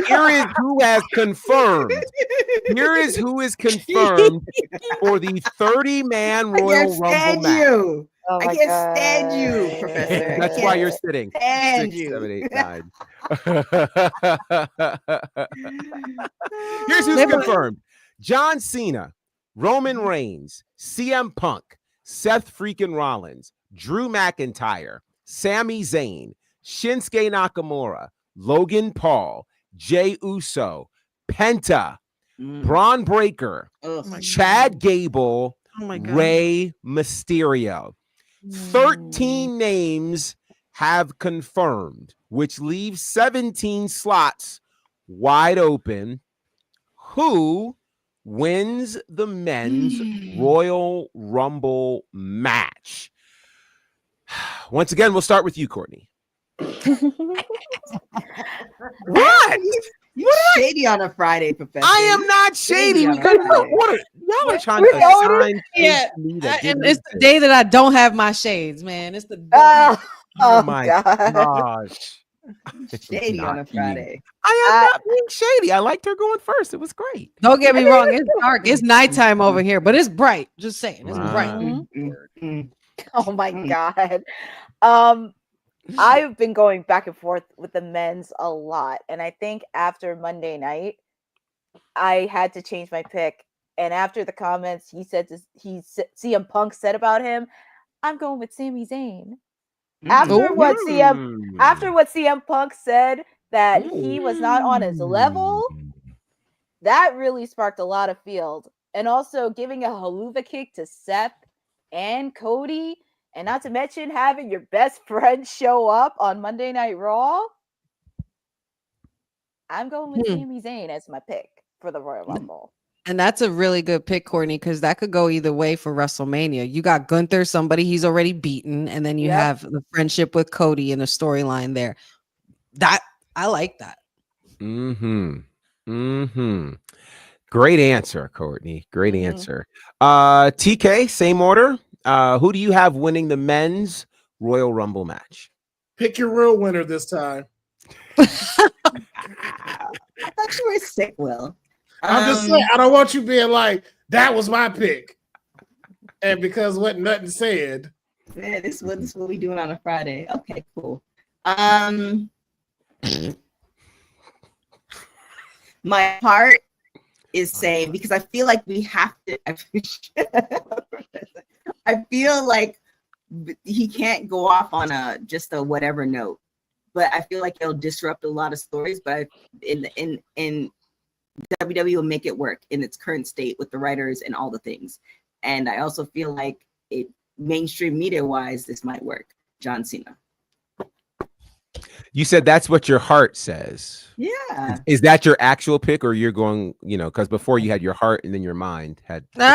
Here is who has confirmed. Here is who is confirmed for the 30-man Royal Rumble match. You. Oh I my can't stand you, God. Professor. That's why you're sitting. Stand 6, you. 7, 8, 9. Here's who's confirmed: John Cena, Roman Reigns, CM Punk, Seth freaking Rollins, Drew McIntyre, Sami Zayn, Shinsuke Nakamura, Logan Paul, Jey Uso, Penta, Braun Breaker, Chad Gable, Rey Mysterio. 13 names have confirmed, which leaves 17 slots wide open. Who wins the men's Royal Rumble match? Once again, we'll start with you, Courtney. What? You shady on a Friday, Professor. I am not shady. on a Y'all Friday. are trying to assign Yeah, me that and it's the day that I don't have my shades, man. It's the day. Oh my God. gosh. Shady on a Friday. I am not being shady. I liked her going first. It was great. Don't get me wrong. It's dark. It's nighttime over here, but it's bright. Just saying, it's bright. Oh my God. I've been going back and forth with the men's a lot. And I think after Monday night, I had to change my pick. And after the comments CM Punk said about him, I'm going with Sami Zayn. After what CM Punk said that he was not on his level, that really sparked a lot of field. And also giving a haluva kick to Seth and Cody, and not to mention having your best friend show up on Monday Night Raw. I'm going with Sami Zayn as my pick for the Royal Rumble. And that's a really good pick, Courtney, because that could go either way for WrestleMania. You got Gunther, somebody he's already beaten, and then you have the friendship with Cody and a storyline there. That I like that. Great answer, Courtney. Great answer. TK, same order. Who do you have winning the men's Royal Rumble match? Pick your real winner this time. I thought you were sick, Will. I'm just saying, I don't want you being like, that was my pick. And because what nothing said. Yeah, this is what we doing on a Friday. Okay, cool. My heart is saying, because I feel like we have to. I feel like he can't go off on just a whatever note, but I feel like it'll disrupt a lot of stories. But in WWE will make it work in its current state with the writers and all the things. And I also feel like it mainstream media wise, this might work. John Cena. You said that's what your heart says. Yeah. Is that your actual pick, or you're going, because before you had your heart and then your mind had. No,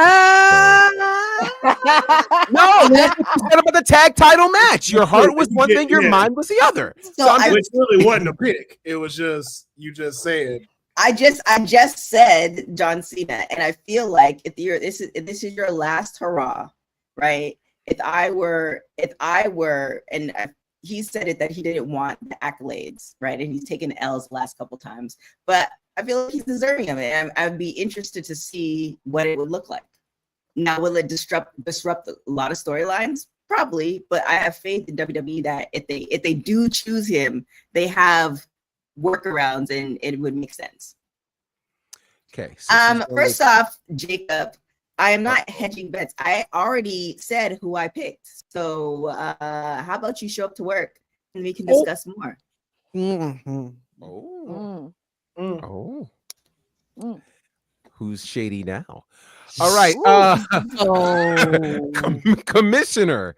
that's what you said about the tag title match. Your heart was one thing, your mind was the other. So it really wasn't a pick. It was just, you just said. I just said John Cena, and I feel like if this is your last hurrah, right? If I were, and he said it that he didn't want the accolades, right? And he's taken L's the last couple times, but I feel like he's deserving of it. And I'd be interested to see what it would look like. Now, will it disrupt a lot of storylines? Probably, but I have faith in WWE that if they do choose him, they have workarounds and it would make sense. Okay. First off, Jacob, I am not hedging bets. I already said who I picked. So how about you show up to work and we can discuss more. Who's shady now? All right. Commissioner.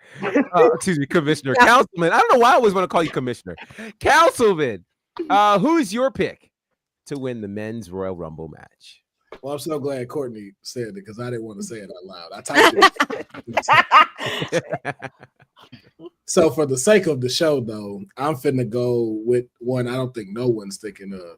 Commissioner. Councilman. I don't know why I always want to call you Commissioner. Councilman. Who's your pick to win the men's Royal Rumble match? Well, I'm so glad Courtney said it because I didn't want to say it out loud. I typed it. So for the sake of the show, though, I'm finna go with one I don't think no one's thinking of.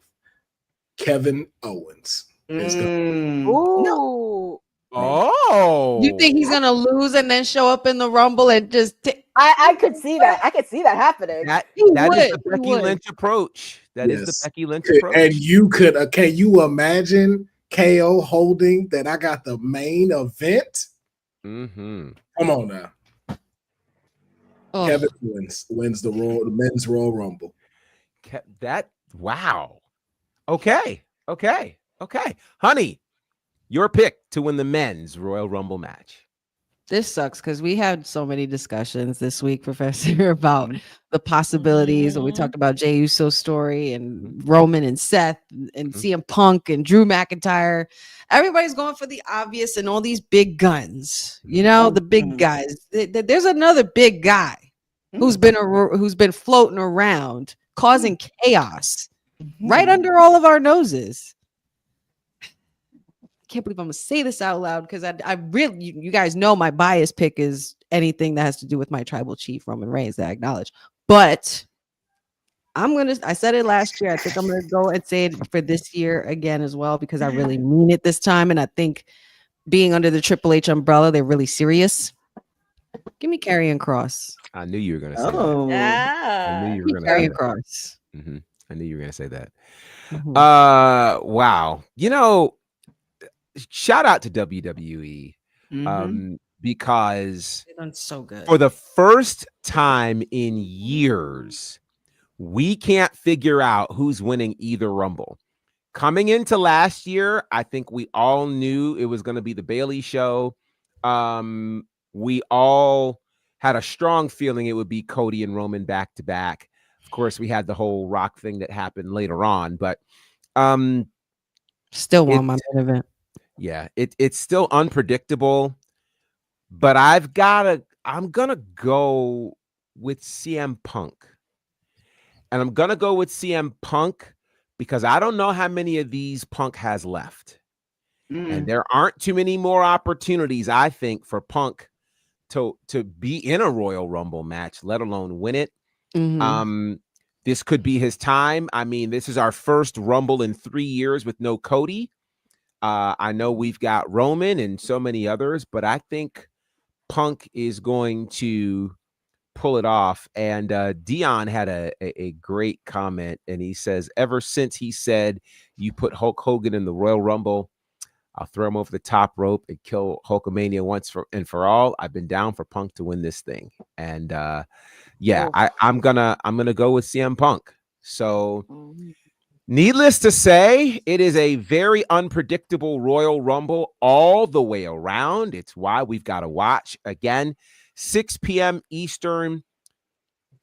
Kevin Owens. Ooh. Oh, You think he's gonna lose and then show up in the Rumble and just? I could see that. I could see that happening. that He is would, the he Becky would. Lynch approach. That is the Yes. Becky Lynch approach. And you could, can you imagine KO holding that? I got the main event. Mm-hmm. Come on now. Oh. Kevin wins the men's Royal Rumble. Wow. Okay. Honey, your pick to win the men's Royal Rumble match. This sucks because we had so many discussions this week, Professor, about the possibilities. And we talked about Jey Uso's story and Roman and Seth and CM Punk and Drew McIntyre. Everybody's going for the obvious and all these big guns, the big guys. There's another big guy who's been floating around causing chaos right under all of our noses. Can't believe I'm gonna say this out loud because I really, you guys know my bias pick is anything that has to do with my tribal chief Roman Reigns that I acknowledge, but I said it last year. I think I'm gonna go and say it for this year again as well because I really mean it this time, and I think being under the Triple H umbrella, they're really serious. Give me Karrion Kross. I knew you were gonna say that. I knew you were gonna say Karrion Kross. Mm-hmm. I knew you were gonna say that. Mm-hmm. Wow. Shout out to WWE because They've done so good. For the first time in years, we can't figure out who's winning either Rumble. Coming into last year, I think we all knew it was going to be the Bayley show. We all had a strong feeling it would be Cody and Roman back to back. Of course, we had the whole Rock thing that happened later on, but still won my main event. Yeah, it's still unpredictable, but I'm gonna go with CM Punk. And I'm gonna go with CM Punk because I don't know how many of these Punk has left. And there aren't too many more opportunities, I think, for Punk to be in a Royal Rumble match, let alone win it. This could be his time. I mean, this is our first Rumble in 3 years with no Cody. I know we've got Roman and so many others, but I think Punk is going to pull it off. And Deonne had a great comment, and he says, ever since he said you put Hulk Hogan in the Royal Rumble, I'll throw him over the top rope and kill Hulkamania once and for all. I've been down for Punk to win this thing. And I'm gonna go with CM Punk. So needless to say, it is a very unpredictable Royal Rumble all the way around. It's why we've got to watch. Again, 6 p.m. Eastern,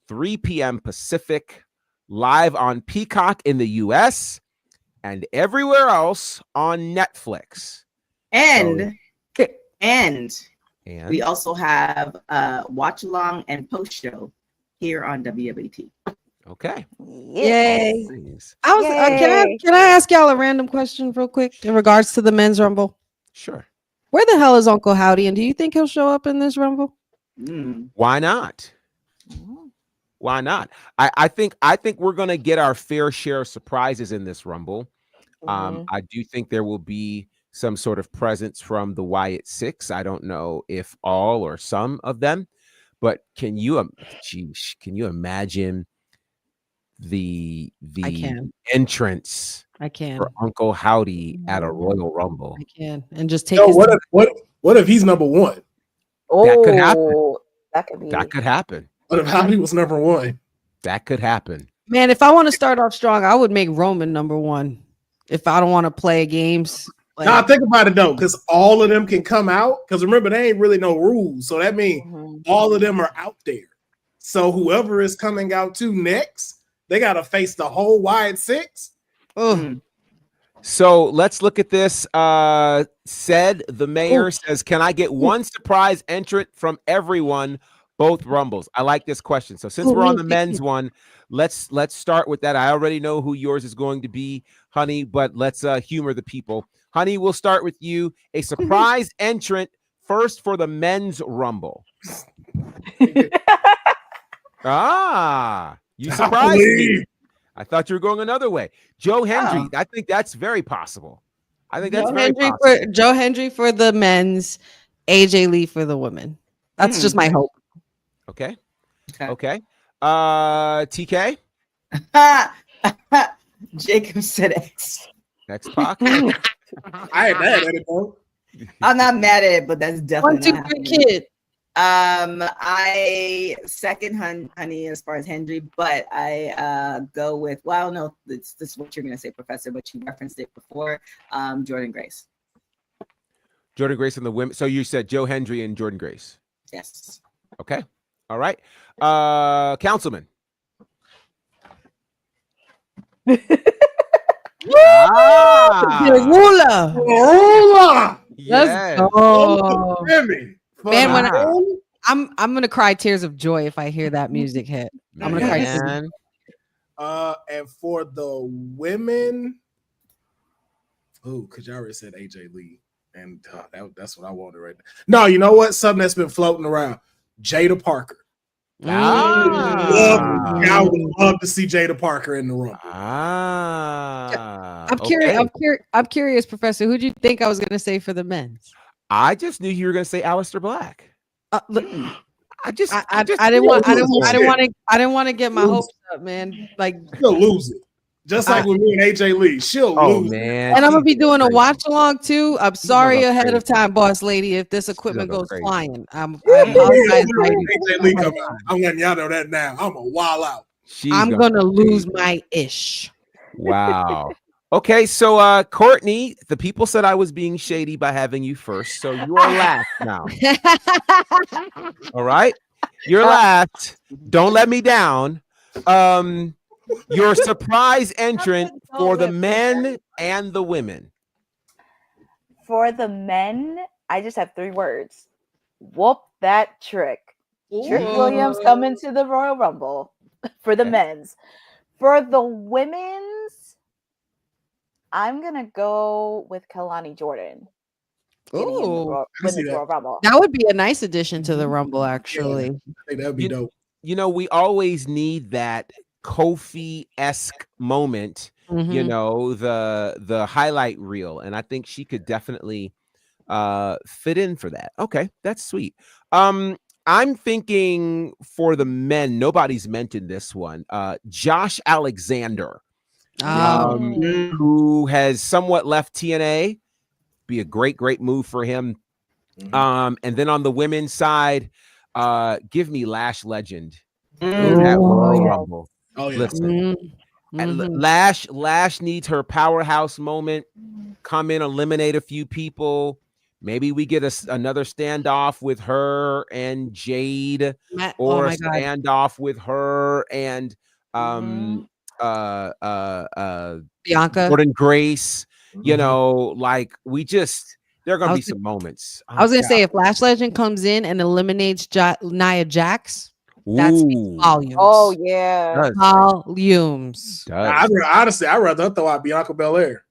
3 p.m. Pacific, live on Peacock in the U.S. and everywhere else on Netflix. And we also have watch along and post show here on WWT. Okay. Yay. Can I ask y'all a random question real quick in regards to the men's Rumble? Sure. Where the hell is Uncle Howdy, and do you think he'll show up in this Rumble? Why not? Why not? I think we're gonna get our fair share of surprises in this Rumble. I do think there will be some sort of presence from the Wyatt Six. I don't know if all or some of them, but can you imagine the entrance for Uncle Howdy at a Royal Rumble? I can. And just take what if he's number one? That could happen. That could happen. What if Howdy was number one? That could happen. Man, if I want to start off strong, I would make Roman number one. If I don't want to play games. Now think about it though, because all of them can come out. Because remember, they ain't really no rules. So that means all of them are out there. So whoever is coming out to next, they got to face the whole Wyatt Six. So let's look at this. Said the mayor says, can I get one surprise entrant from everyone Both Rumbles. I like this question. So since we're on the men's one, let's start with that. I already know who yours is going to be, honey, but let's humor the people. Honey, we'll start with you. A surprise entrant first for the men's Rumble. You surprised me. I thought you were going another way. Joe Hendry. I think that's very possible. I think that's very possible. Joe Hendry for the men's, AJ Lee for the women. That's just my hope. Okay. TK? Jacob said X. X-Pac? I ain't mad at it, bro. I'm not mad at it, but that's definitely 1, 2, 3 kid. I second honey as far as Hendry, but I go with, well, I don't know if this is what you're gonna say, Professor, but you referenced it before. Jordan Grace. Jordan Grace and the women. So you said Joe Hendry and Jordan Grace. Yes. Okay. All right. Councilman. Let's go. Man, when I'm gonna cry tears of joy if I hear that music hit. I'm gonna cry. And for the women, because y'all already said AJ Lee, and that's what I wanted right now. No, you know what? Something that's been floating around. Jada Parker. I would love to see Jada Parker in the room. I'm curious, Professor. Who do you think I was going to say for the men's? I just knew you were going to say Aleister Black. I didn't want to get my hopes up, man. Like, she'll lose it. Just like with me and AJ Lee, she'll lose. Man. And I'm gonna be doing a watch along too. I'm sorry ahead of time, boss lady, if this equipment goes flying. I apologize. AJ Lee come out. I'm letting y'all know that now. I'm a wild out. I'm gonna lose my ish. Wow. Okay, so Courtney, the people said I was being shady by having you first, so you are last now. All right, you're last. Don't let me down. Your surprise entrant for the men and the women. For the men, I just have 3 words. Whoop that trick. Trick Williams coming to the Royal Rumble for the men's. For the women's, I'm going to go with Kalani Jordan. Ooh, Rumble. That would be a nice addition to the Rumble, actually. I think that would be dope. You know, we always need that Kofi-esque moment, you know, the highlight reel, and I think she could definitely fit in for that. Okay, that's sweet. I'm thinking for the men, nobody's mentioned this one. Josh Alexander, who has somewhat left TNA, be a great move for him. And then on the women's side, give me Lash Legend at Royal Rumble. Oh yeah. Listen, Lash needs her powerhouse moment. Come in, eliminate a few people. Maybe we get another standoff with her and Jade, or a standoff with her and Bianca, Jordan Grace. You know, like there are gonna be some moments. I was gonna say, if Lash Legend comes in and eliminates Nia Jax, that's volumes. Oh yeah, volumes. Honestly, I'd rather throw out Bianca Belair.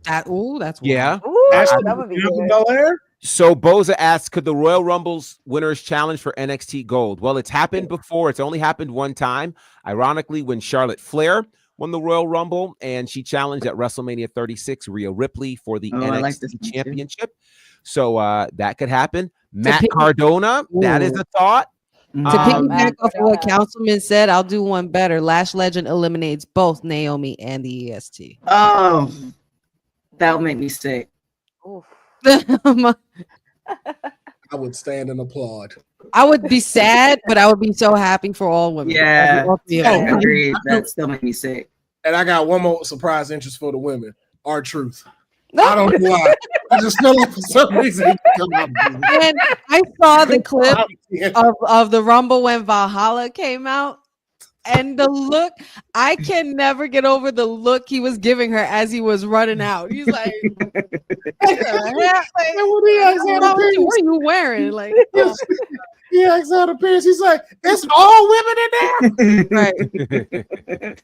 That's yeah. That would be Bianca Belair. So Boza asks, could the Royal Rumble's winners challenge for NXT Gold? Well, it's happened before. It's only happened one time. Ironically, when Charlotte Flair won the Royal Rumble and she challenged at WrestleMania 36 Rhea Ripley for the NXT Championship. So that could happen. Matt Cardona, that is a thought. To piggyback off of what Councilman said, I'll do one better. Lash Legend eliminates both Naomi and the EST. Oh, that'll make me sick. I would stand and applaud. I would be sad, but I would be so happy for all women. Yeah, agreed. That still makes me sick. And I got one more surprise interest for the women. R-Truth. I don't know why. I just feel like for some reason. And I saw the clip of the Rumble when Valhalla came out. And the look, I can never get over the look he was giving her as he was running out. He's like, what are you wearing? Like, He asks her to appearance. He's like, it's all women in there. Right.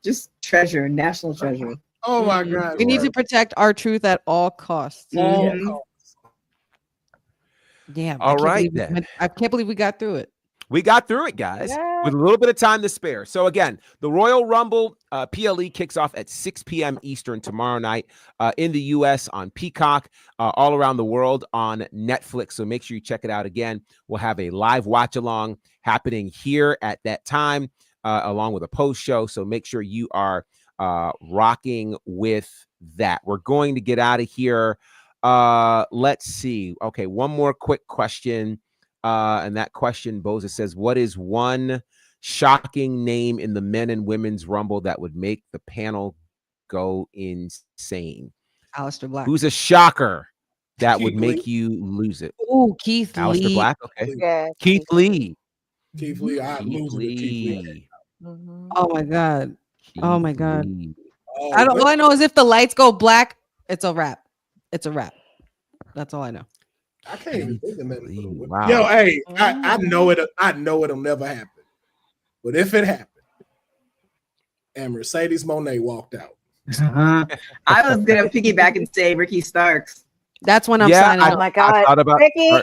Just treasure, national treasure. Oh my God. We need to protect our truth at all costs. Yeah. All right, then. I can't believe we got through it. We got through it, guys, with a little bit of time to spare. So again, the Royal Rumble PLE kicks off at 6 p.m. Eastern tomorrow night in the U.S. on Peacock, all around the world on Netflix. So make sure you check it out. Again, we'll have a live watch along happening here at that time, along with a post show. So make sure you are rocking with that. We're going to get out of here. Let's see. Okay, one more quick question. And that question, Boza says, what is one shocking name in the men and women's rumble that would make the panel go insane? Aleister Black. Who's a shocker that would make you lose it? Oh, Keith Aleister Lee. Black. Okay. Yeah, Keith Lee. Keith Lee. I'm Keith losing to Keith Lee. Lee. Oh my God. Oh my God. Lee. Oh, I don't. All I know is if the lights go black, it's a wrap. It's a wrap. That's all I know. I can't even think of that. Wow. Yo, hey, I know it. I know it'll never happen. But if it happened, and Mercedes Moné walked out, I was gonna piggyback and say Ricky Starks. That's when I'm signing Oh up. my God. I thought about Ricky.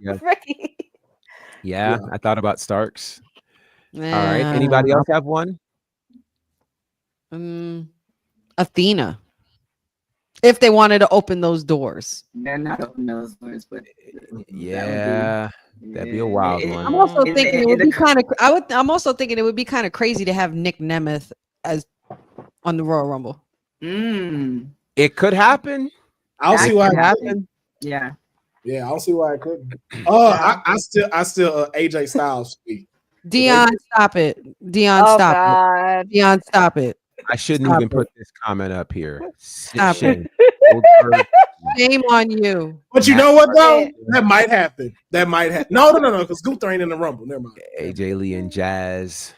Yeah. Ricky. Yeah, I thought about Starks. All right. Yeah. Anybody else have one? Athena. If they wanted to open those doors. They're not open those doors, but Yeah, that'd be a wild one. I'm also thinking it would be kind of. I'm also thinking it would be kind of crazy to have Nick Nemeth as on the Royal Rumble. It could happen. I don't see why it happen. Yeah. Yeah, I don't see why it couldn't. I still AJ Styles speak. Deonne, stop it. Deonne, stop it. Deonne, stop it. I shouldn't Stop even it. put this comment up here. Stop Shame. Shame on you. But you know what though? That might happen. That might happen. No, because Gunther ain't in the Rumble. Never mind. AJ Lee and Jazz.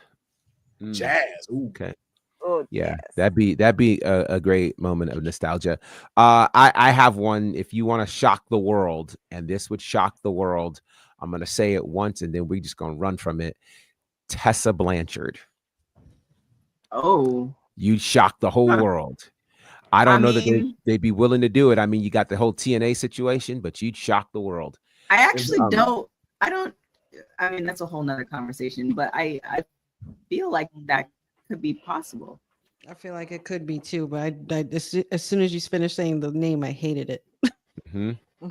Jazz. Ooh. Okay. Oh, Yeah, that'd be a great moment of nostalgia. I have one. If you want to shock the world, and this would shock the world, I'm gonna say it once, and then we're just gonna run from it. Tessa Blanchard. Oh. You'd shock the whole world. I don't know that they'd be willing to do it. I mean, you got the whole TNA situation, but you'd shock the world. I actually don't. I mean, that's a whole nother conversation, but I feel like that could be possible. I feel like it could be too, but as soon as you finished saying the name, I hated it.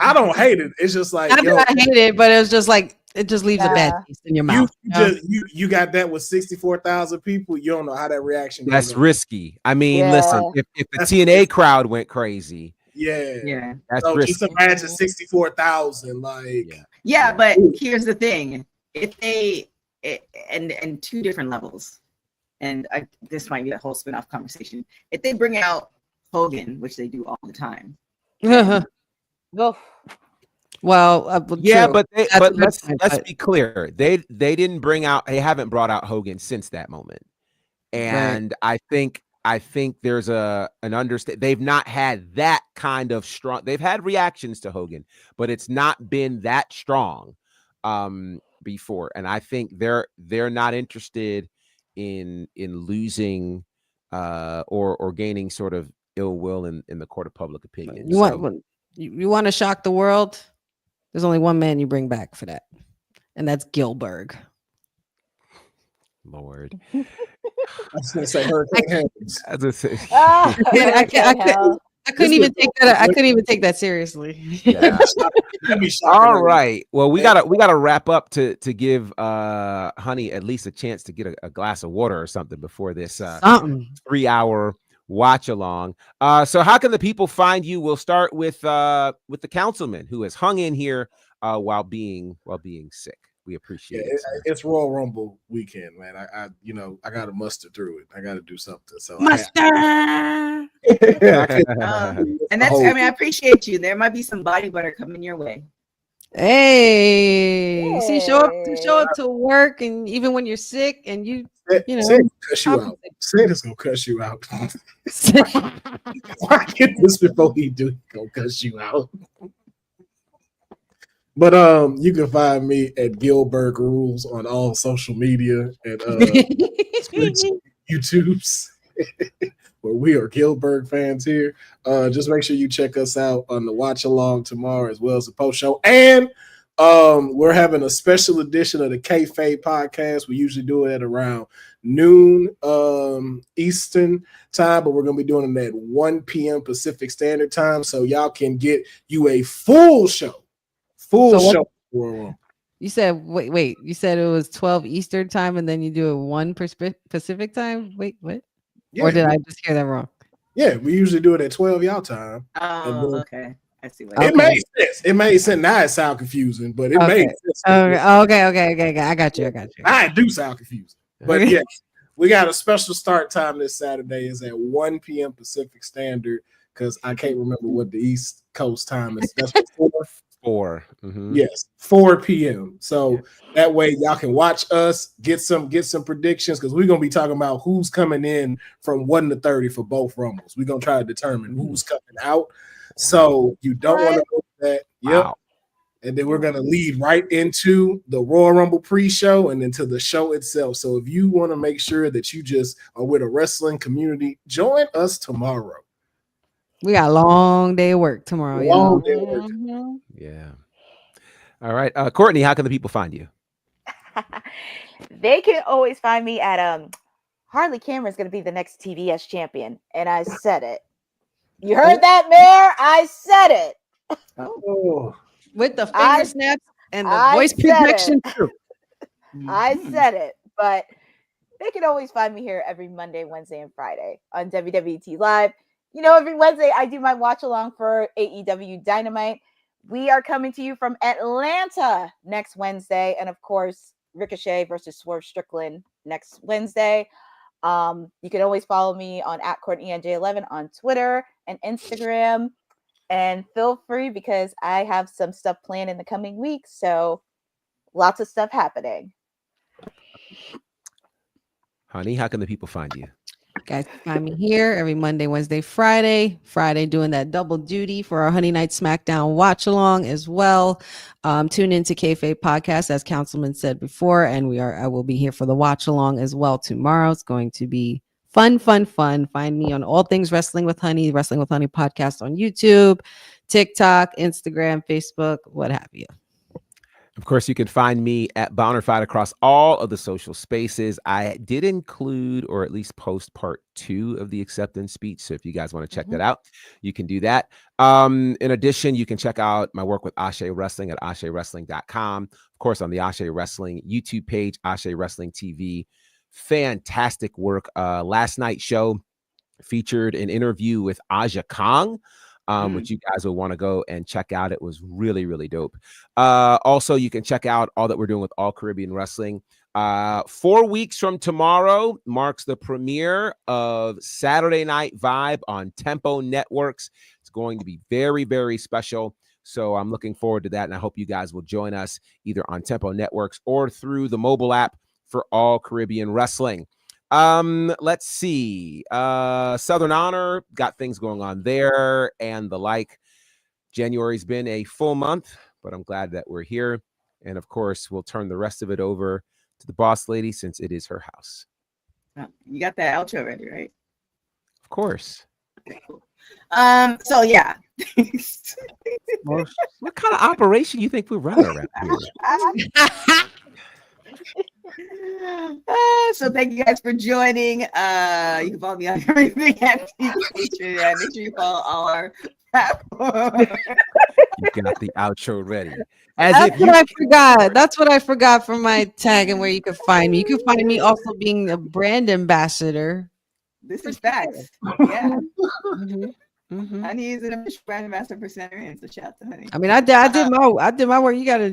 I don't hate it. It's just like Not that I hate it, but it was just like it just leaves a bad taste in your mouth. You got that with 64,000 people. You don't know how that reaction. That's risky. I mean, listen, if the TNA crowd went crazy, that's so risky. just imagine 64,000. Like, but here's the thing: if they and two different levels, and this might be a whole spin-off conversation. If they bring out Hogan, which they do all the time. Well, yeah, true. but let's be clear. They didn't bring out. They haven't brought out Hogan since that moment, and I think there's an understand. They've not had that kind of strong. They've had reactions to Hogan, but it's not been that strong before. And I think they're not interested in losing or gaining sort of ill will in the court of public opinion. You want to shock the world? There's only one man you bring back for that, and that's Gilbert. Lord, I was gonna say Hurricane Helms. I couldn't even take that. I couldn't even take that seriously. Yeah. All right. Well, we gotta wrap up to give Honey at least a chance to get a glass of water or something before this 3-hour watch along. So how can the people find you? We'll start with the councilman who has hung in here while being sick. We appreciate it. It's Royal Rumble weekend, man. I gotta muster through it. I gotta do something. So muster. And that's, I appreciate you. There might be some body butter coming your way. Hey, see, show up to work, and even when you're sick, and you know, cuss you out. Santa's gonna cuss you out. Why get this before he do? He gonna cuss you out. But you can find me at Gilbert Rules on all social media at Gilbert Rules on all social media and YouTube's where we are Gilbert fans here. Just make sure you check us out on the watch along tomorrow as well as the post show. And we're having a special edition of the Kayfabe podcast. We usually do it at around noon Eastern time, but we're going to be doing it at 1 p.m. Pacific Standard Time, so y'all can get you a full show. Show. You said wait. You said it was 12 Eastern time, and then you do it 1 Pacific time. Wait, what? Yeah, or did I just hear that wrong? Yeah, we usually do it at 12 y'all time. Oh, okay. I see what it made sense. It made sense. Now it sound confusing, but it made sense. Okay. I got you. I do sound confusing, but yeah, we got a special start time this Saturday. Is at 1 p.m. Pacific Standard because I can't remember what the East Coast time is. That's 4. Mm-hmm. Yes, 4 p.m. So that way y'all can watch us, get some predictions because we're gonna be talking about who's coming in from 1 to 30 for both Rumbles. We're gonna try to determine who's coming out. So you don't want to know that. Yep. Wow. And then we're gonna lead right into the Royal Rumble pre-show and into the show itself. So if you want to make sure that you just are with a wrestling community, join us tomorrow. We got a long day of work tomorrow. Long day of work. Yeah. All right. Courtney, how can the people find you? They can always find me at Harley Cameron's going to be the next TBS champion. And I said it. You heard that, Mayor? I said it. Oh. With the finger snaps and the voice projection too. I said it. But they can always find me here every Monday, Wednesday, and Friday on WWT Live. You know, every Wednesday I do my watch along for AEW Dynamite. We are coming to you from Atlanta next Wednesday. And of course, Ricochet versus Swerve Strickland next Wednesday. You can always follow me on @CourtneyNJ11 on Twitter and Instagram. And feel free because I have some stuff planned in the coming weeks. So lots of stuff happening. Honey, how can the people find you? Guys, find me here every Monday, Wednesday, Friday. Friday doing that double duty for our Honey Night SmackDown watch along as well. Tune into Kayfabe Podcast, as Councilman said before, and I will be here for the watch along as well tomorrow. It's going to be fun. Find me on all things Wrestling with Honey podcast on YouTube, TikTok, Instagram, Facebook, what have you. Of course, you can find me at Bonnerfied across all of the social spaces. I did include or at least post part 2 of the acceptance speech. So if you guys want to check that out, you can do that. In addition, you can check out my work with Ashe Wrestling at AsheWrestling.com. Of course, on the Ashe Wrestling YouTube page, Ashe Wrestling TV. Fantastic work. Last night's show featured an interview with Aja Kong, which you guys will want to go and check out. It was really, really dope. Also, you can check out all that we're doing with All Caribbean Wrestling. 4 weeks from tomorrow marks the premiere of Saturday Night Vibe on Tempo Networks. It's going to be very, very special. So I'm looking forward to that. And I hope you guys will join us either on Tempo Networks or through the mobile app for All Caribbean Wrestling. Let's see. Southern Honor, got things going on there and the like. January's been a full month, but I'm glad that we're here. And of course, we'll turn the rest of it over to the boss lady since it is her house. You got that outro ready, right? Of course. Okay, cool. So yeah. What kind of operation you think we're running around here? So thank you guys for joining. You can follow me on everything at TRINIDAD. Make sure you follow all our platforms. You got the outro ready. That's what I forgot from my tag and where you can find me. You can find me also being a brand ambassador. This is facts. Yeah. Honey is an official brand ambassador for Center In, so shout out to Honey. I mean, I did my work. You gotta,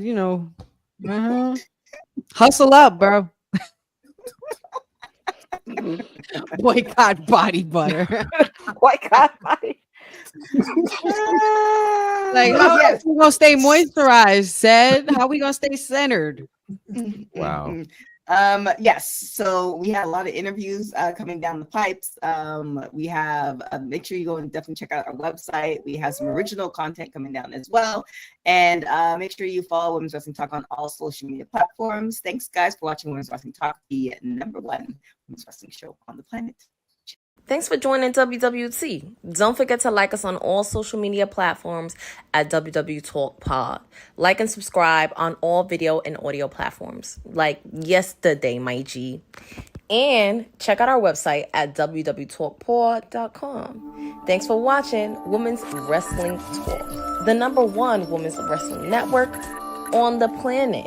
hustle up, bro. Boycott body butter. Boycott body. Like, how are we gonna stay moisturized? Said, how we gonna stay centered? Wow. Yes, so we have a lot of interviews coming down the pipes. We have make sure you go and definitely check out our website. We have some original content coming down as well, and make sure you follow Women's Wrestling Talk on all social media platforms. Thanks, guys, for watching Women's Wrestling Talk, the #1 women's wrestling show on the planet. Thanks for joining WWT. Don't forget to like us on all social media platforms at WW Talk Pod. Like and subscribe on all video and audio platforms, like yesterday, my G. And check out our website at www.talkpod.com. Thanks for watching Women's Wrestling Talk, the #1 women's wrestling network on the planet.